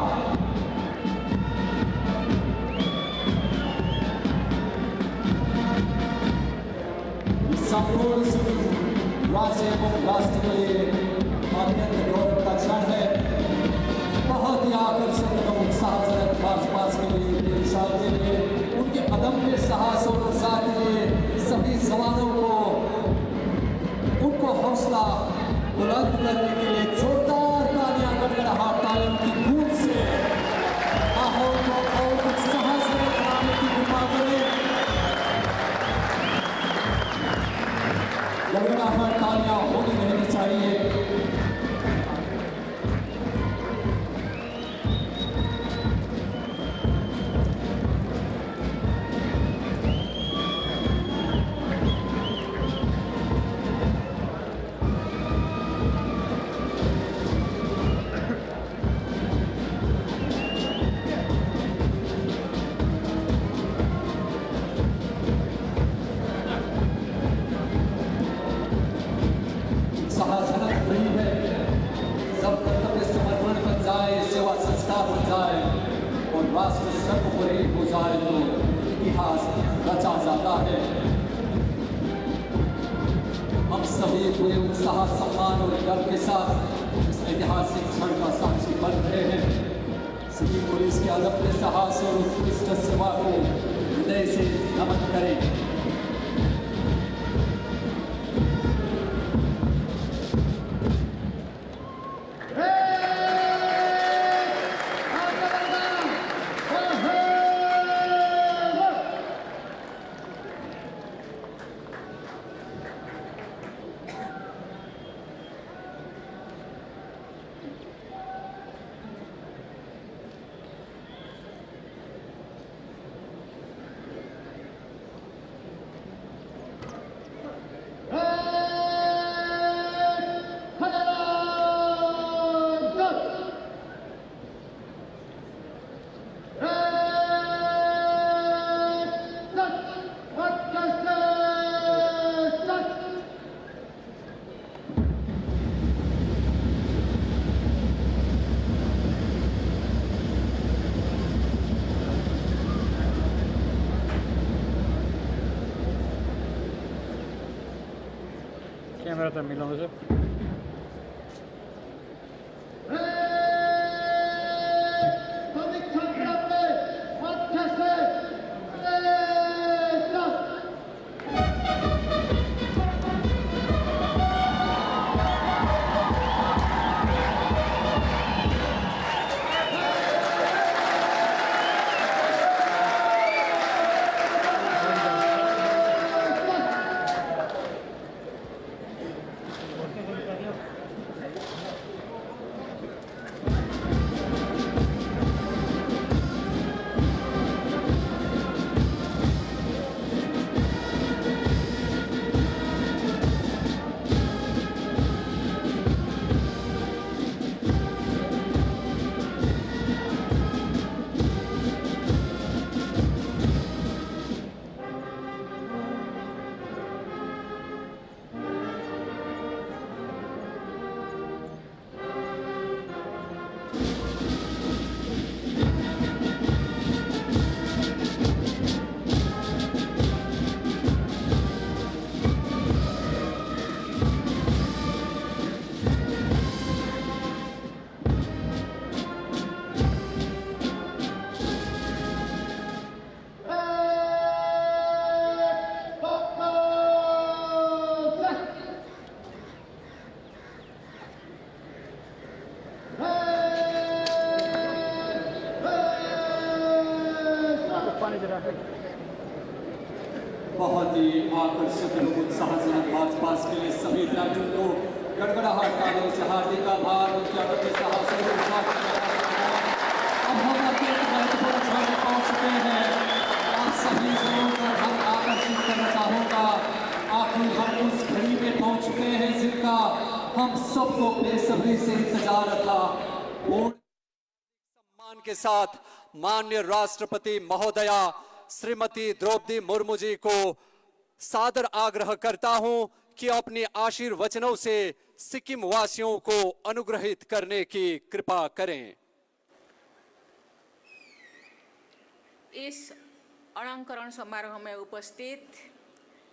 संपूर्ण सिक्किम राज्य एवं राष्ट्र के लिए अत्यंत गौरव का क्षण है। बहुत ही आकर्षक एवं उत्साहजनक मार्च पास्ट के लिए, देश के लिए, उनके अदम्य साहस और उत्साह के लिए सभी जवानों को उनको हौसला बुलंद करने के लिए जोरदार तालियां, गड़गड़ाहट तालियों की गूंज से माहौल को और उत्साह से बनाने की कृपा करें। गड़गड़ाहट तालियां होनी रहनी चाहिए। राष्ट्र सर्वोपरि हो जाए तो इतिहास रचा जाता है। हम सभी पूरे उत्साह, सम्मान और गर्व के साथ इस ऐतिहासिक क्षण का साक्षी बन रहे हैं। सिक्किम पुलिस के अदम्य साहस और उत्कृष्ट सेवा को हृदय से नमन करें। क्यामेरा त मिलाउँदैछ बहुत ही आकर्षक एवं उत्साहजनक मार्च पास्ट के लिए सभी राज्यों को गड़गड़ाहट तालियों से हार्दिक आभार। उनके अगले साहस और उत्साह के साथ अब हम अपने महत्वपूर्ण क्षण में पहुंच चुके हैं। आप सभी को हम आकर्षित करना चाहूँगा। आखिर हम उस घड़ी में पहुंच चुके हैं जिनका हम सबको बेसब्री से इंतजार था। सम्मान के साथ माननीय राष्ट्रपति महोदया श्रीमती द्रौपदी मुर्मू जी को सादर आग्रह करता हूं कि अपने आशीर्वचनों से सिक्किम वासियों को अनुग्रहित करने की कृपा करें। इस अलंकरण समारोह में उपस्थित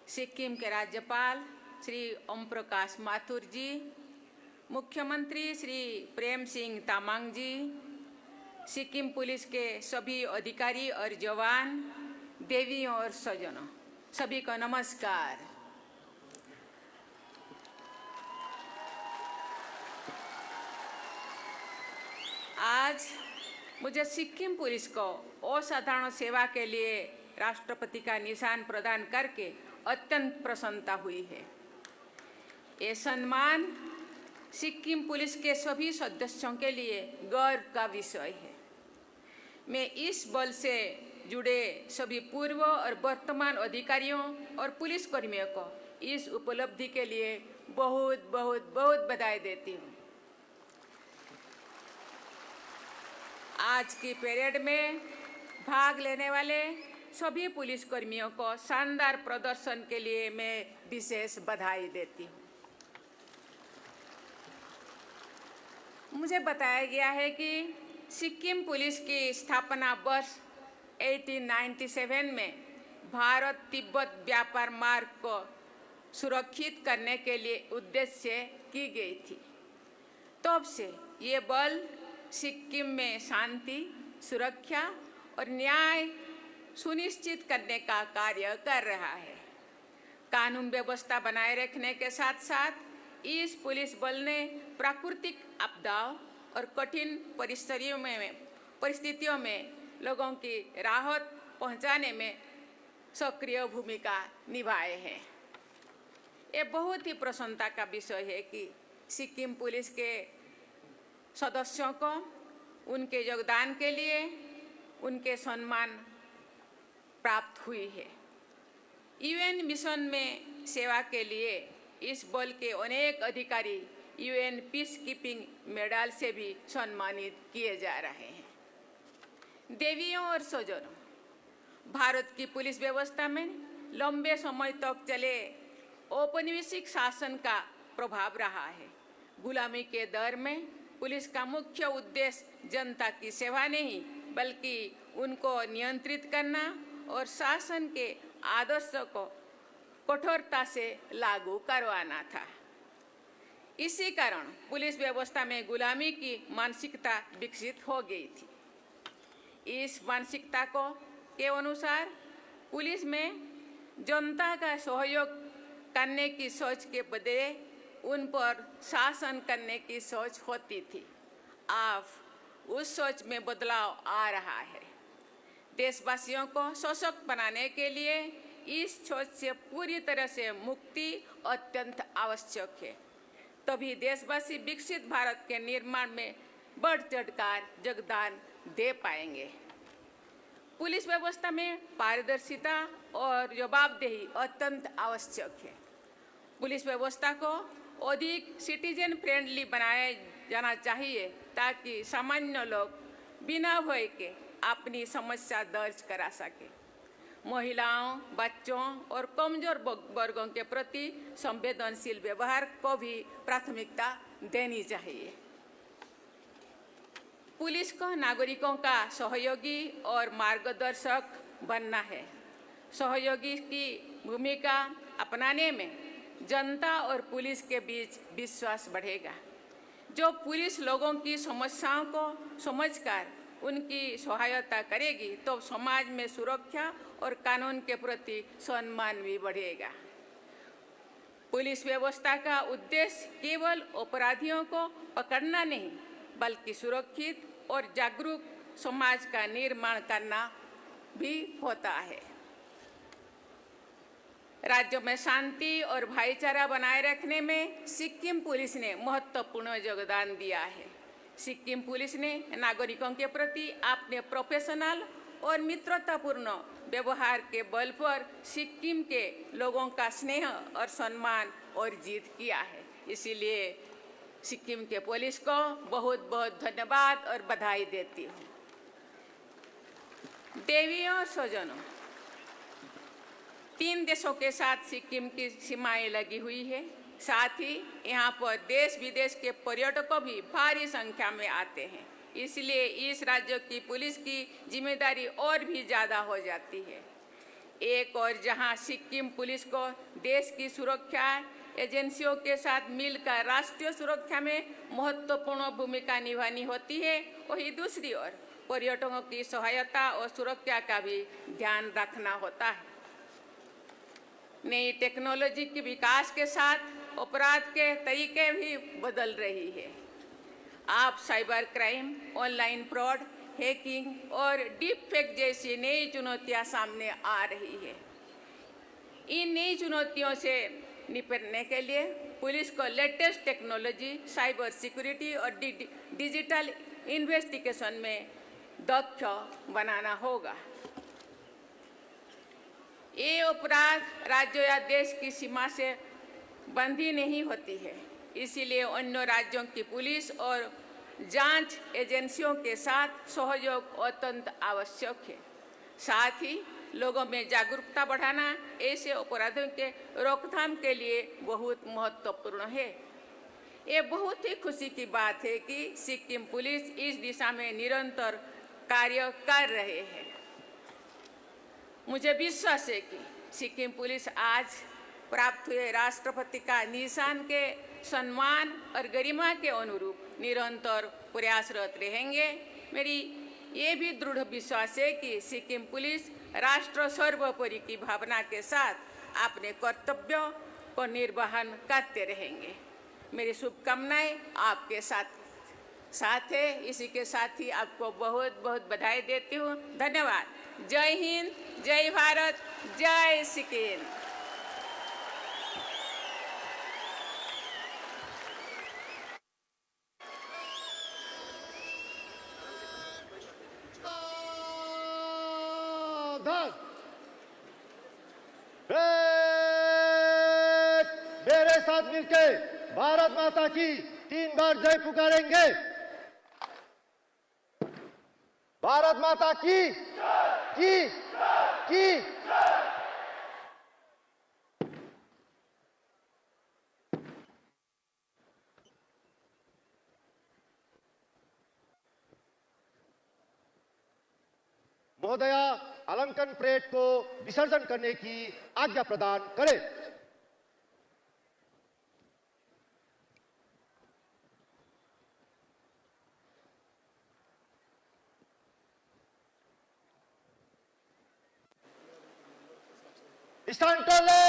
सिक्किम के राज्यपाल श्री ओम प्रकाश माथुर जी, मुख्यमंत्री श्री प्रेम सिंह तामाङ जी, सिक्किम पुलिस के सभी अधिकारी और जवान, देवियों और सज्जनों, सभी को नमस्कार। आज मुझे सिक्किम पुलिस को असाधारण सेवा के लिए राष्ट्रपति का निशान प्रदान करके अत्यंत प्रसन्नता हुई है। ये सम्मान सिक्किम पुलिस के सभी सदस्यों के लिए गर्व का विषय है। मैं इस बल से जुड़े सभी पूर्व और वर्तमान अधिकारियों और पुलिसकर्मियों को इस उपलब्धि के लिए बहुत बहुत बहुत बधाई देती हूँ। आज की परेड में भाग लेने वाले सभी पुलिसकर्मियों को शानदार प्रदर्शन के लिए मैं विशेष बधाई देती हूँ। मुझे बताया गया है कि सिक्किम पुलिस की स्थापना वर्ष 1897 में भारत तिब्बत व्यापार मार्ग को सुरक्षित करने के लिए उद्देश्य की गई थी। तब से ये बल सिक्किम में शांति, सुरक्षा और न्याय सुनिश्चित करने का कार्य कर रहा है। कानून व्यवस्था बनाए रखने के साथ साथ इस पुलिस बल ने प्राकृतिक आपदाओं और कठिन परिस्थितियों में लोगों की राहत पहुंचाने में सक्रिय भूमिका निभाए हैं। ये बहुत ही प्रसन्नता का विषय है कि सिक्किम पुलिस के सदस्यों को उनके योगदान के लिए उनके सम्मान प्राप्त हुई है। यूएन मिशन में सेवा के लिए इस बल के अनेक अधिकारी यूएन पीस कीपिंग मेडल से भी सम्मानित किए जा रहे हैं। देवियों और सज्जनों, भारत की पुलिस व्यवस्था में लंबे समय तक चले औपनिवेशिक शासन का प्रभाव रहा है। गुलामी के दौर में पुलिस का मुख्य उद्देश्य जनता की सेवा नहीं बल्कि उनको नियंत्रित करना और शासन के आदर्शों को कठोरता से लागू करवाना था। इसी कारण पुलिस व्यवस्था में गुलामी की मानसिकता विकसित हो गई थी। इस मानसिकता के अनुसार पुलिस में जनता का सहयोग करने की सोच के बदले उन पर शासन करने की सोच होती थी। अब उस सोच में बदलाव आ रहा है। देशवासियों को सशक्त बनाने के लिए इस सोच से पूरी तरह से मुक्ति अत्यंत आवश्यक है। तभी देशवासी विकसित भारत के निर्माण में बढ़ चढ़कर योगदान दे पाएंगे। पुलिस व्यवस्था में पारदर्शिता और जवाबदेही अत्यंत आवश्यक है। पुलिस व्यवस्था को अधिक सिटीजन फ्रेंडली बनाया जाना चाहिए ताकि सामान्य लोग बिना भय के अपनी समस्या दर्ज करा सके। महिलाओं, बच्चों और कमजोर वर्गों के प्रति संवेदनशील व्यवहार को भी प्राथमिकता देनी चाहिए। पुलिस को नागरिकों का सहयोगी और मार्गदर्शक बनना है। सहयोगी की भूमिका अपनाने में जनता और पुलिस के बीच विश्वास बढ़ेगा। जो पुलिस लोगों की समस्याओं को समझकर उनकी सहायता करेगी तो समाज में सुरक्षा और कानून के प्रति सम्मान भी बढ़ेगा। पुलिस व्यवस्था का उद्देश्य केवल अपराधियों को पकड़ना नहीं बल्कि सुरक्षित और जागरूक समाज का निर्माण करना भी होता है। राज्य में शांति और भाईचारा बनाए रखने में सिक्किम पुलिस ने महत्वपूर्ण योगदान दिया है। सिक्किम पुलिस ने नागरिकों के प्रति अपने प्रोफेशनल और मित्रतापूर्ण व्यवहार के बल पर सिक्किम के लोगों का स्नेह और सम्मान अर्जित किया है। इसीलिए सिक्किम के पुलिस को बहुत बहुत धन्यवाद और बधाई देती हूँ। देवियों और स्वजनों, 3 देशों के साथ सिक्किम की सीमाएं लगी हुई है। साथ ही यहाँ पर देश विदेश के पर्यटकों भी भारी संख्या में आते हैं। इसलिए इस राज्य की पुलिस की जिम्मेदारी और भी ज़्यादा हो जाती है। एक और जहाँ सिक्किम पुलिस को देश की सुरक्षा एजेंसियों के साथ मिलकर राष्ट्रीय सुरक्षा में महत्वपूर्ण भूमिका निभानी होती है, वहीं दूसरी ओर पर्यटकों की सहायता और सुरक्षा का भी ध्यान रखना होता है। नई टेक्नोलॉजी के विकास के साथ अपराध के तरीके भी बदल रही है। आप cyber crime, online fraud, hacking और डीप फेक जैसी नई चुनौतियां सामने आ रही है। इन नई चुनौतियों से निपटने के लिए पुलिस को लेटेस्ट टेक्नोलॉजी, साइबर सिक्योरिटी और डिजिटल इन्वेस्टिगेशन में दक्ष बनाना होगा। ये अपराध राज्य या देश की सीमा से बंधी नहीं होती है। इसीलिए अन्य राज्यों की पुलिस और जांच एजेंसियों के साथ सहयोग अत्यंत आवश्यक है। साथ ही लोगों में जागरूकता बढ़ाना ऐसे अपराधों के रोकथाम के लिए बहुत महत्वपूर्ण है। ये बहुत ही खुशी की बात है कि सिक्किम पुलिस इस दिशा में निरंतर कार्य कर रहे हैं। मुझे विश्वास है कि सिक्किम पुलिस आज प्राप्त हुए राष्ट्रपति का निशान के सम्मान और गरिमा के अनुरूप निरंतर प्रयासरत रहेंगे। मेरी ये भी दृढ़ विश्वास है कि सिक्किम पुलिस राष्ट्र सर्वोपरि की भावना के साथ अपने कर्तव्यों को निर्वहन करते रहेंगे। मेरी शुभकामनाएं आपके साथ है। इसी के साथ ही आपको बहुत बहुत बधाई देती हूँ। धन्यवाद। जय हिंद, जय भारत, जय सिक्किम। मेरे साथ मिलके भारत माता की 3 बार जय पुकारेंगे। भारत माता की महोदया अलंकन परेड को विसर्जन करने की आज्ञा प्रदान करें। स्टैंड टोले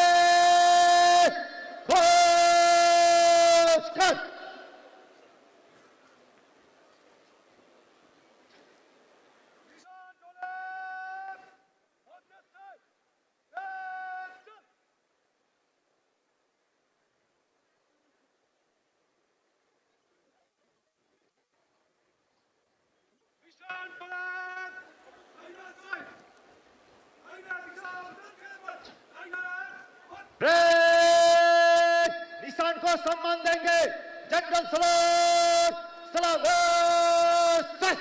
खोज कर। ब्रेक निशान को सम्मान देंगे। जनरल सलाम सलाम सर।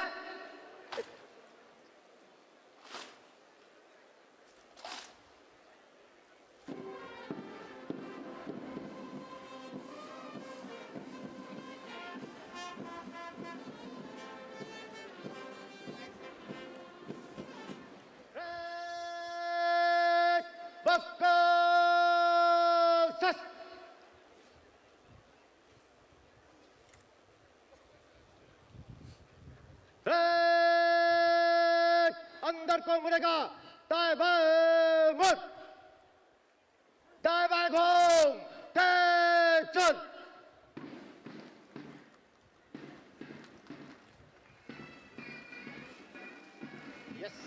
अंदर को मुड़ेगा। दाएं बाएं मुड़। दाएं बाएं घूम। तेज चल। यस।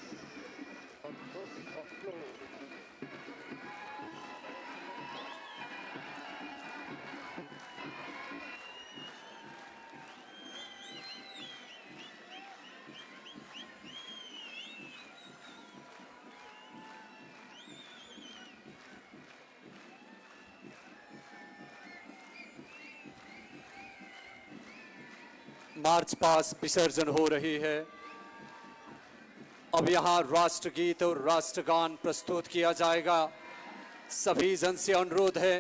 मार्च पास विसर्जन हो रही है। अब यहाँ राष्ट्रगीत और राष्ट्रगान प्रस्तुत किया जाएगा। सभी जन से अनुरोध है,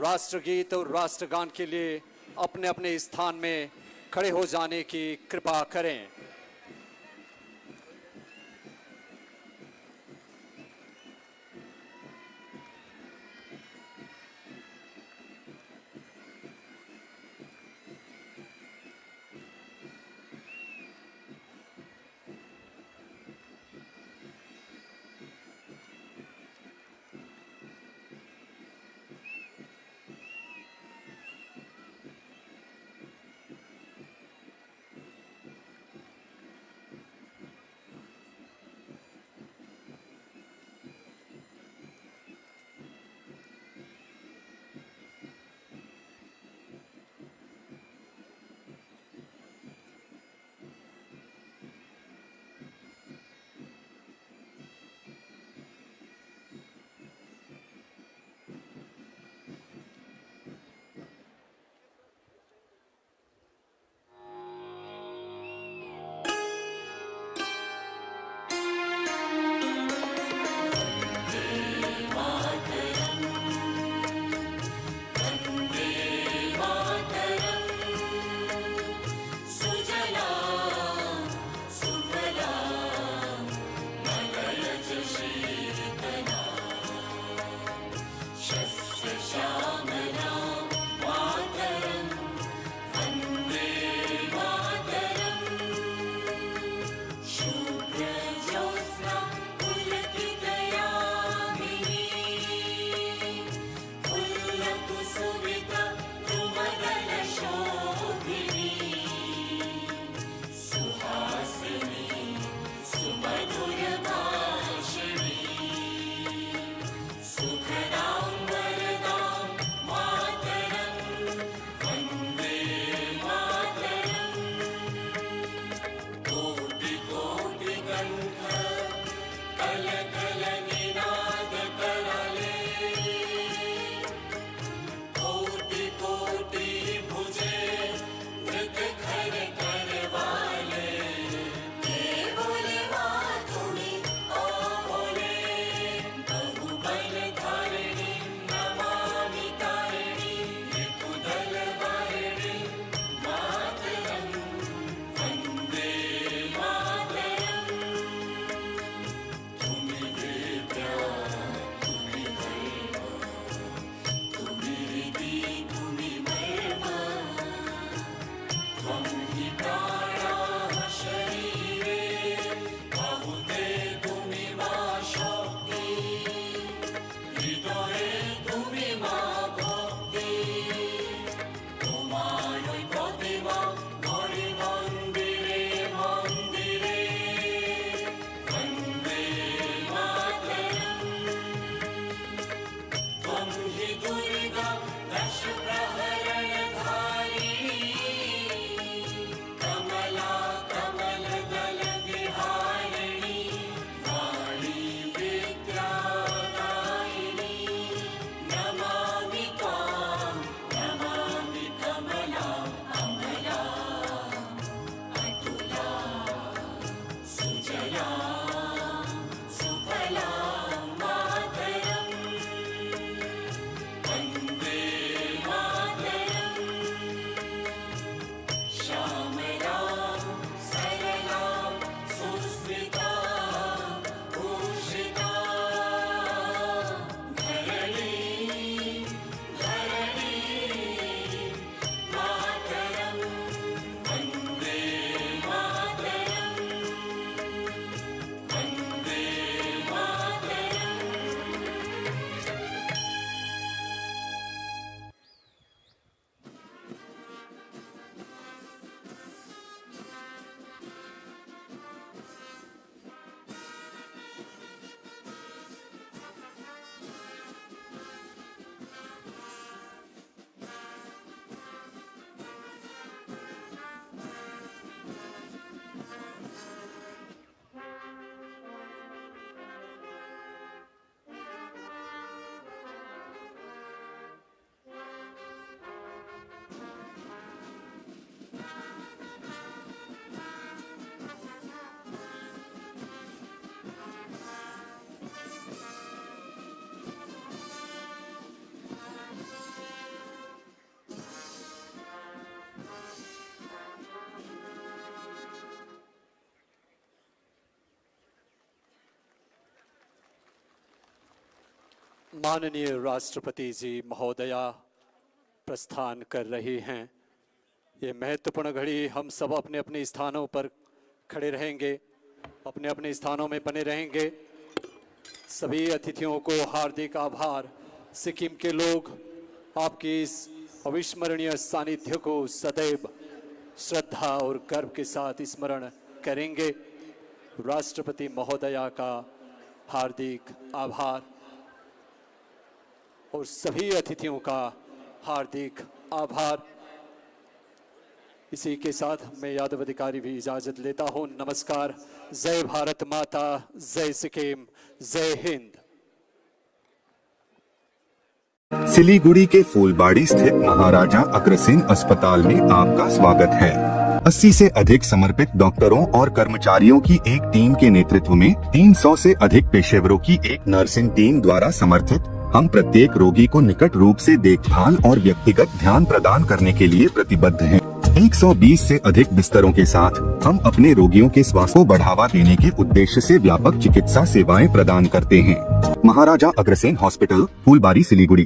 राष्ट्रगीत और राष्ट्रगान के लिए अपने अपने स्थान में खड़े हो जाने की कृपा करें। माननीय राष्ट्रपति जी महोदया प्रस्थान कर रही हैं। ये महत्वपूर्ण घड़ी हम सब अपने अपने स्थानों पर खड़े रहेंगे, अपने अपने स्थानों में बने रहेंगे। सभी अतिथियों को हार्दिक आभार। सिक्किम के लोग आपकी इस अविस्मरणीय सानिध्य को सदैव श्रद्धा और गर्व के साथ स्मरण करेंगे। राष्ट्रपति महोदया का हार्दिक आभार और सभी अतिथियों का हार्दिक आभार। इसी के साथ मैं यादव अधिकारी भी इजाजत लेता हूं। नमस्कार। जय भारत माता, जय सिक्किम, जय हिंद। सिलीगुड़ी के फूलबाड़ी स्थित महाराजा अग्रसेन अस्पताल में आपका स्वागत है। 80 से अधिक समर्पित डॉक्टरों और कर्मचारियों की एक टीम के नेतृत्व में 300 से अधिक पेशेवरों की एक नर्सिंग टीम द्वारा समर्थित हम प्रत्येक रोगी को निकट रूप से देखभाल और व्यक्तिगत ध्यान प्रदान करने के लिए प्रतिबद्ध हैं। 120 से अधिक बिस्तरों के साथ हम अपने रोगियों के स्वास्थ्य को बढ़ावा देने के उद्देश्य से व्यापक चिकित्सा सेवाएं प्रदान करते हैं। महाराजा अग्रसेन हॉस्पिटल, फूलबाड़ी, सिलीगुड़ी।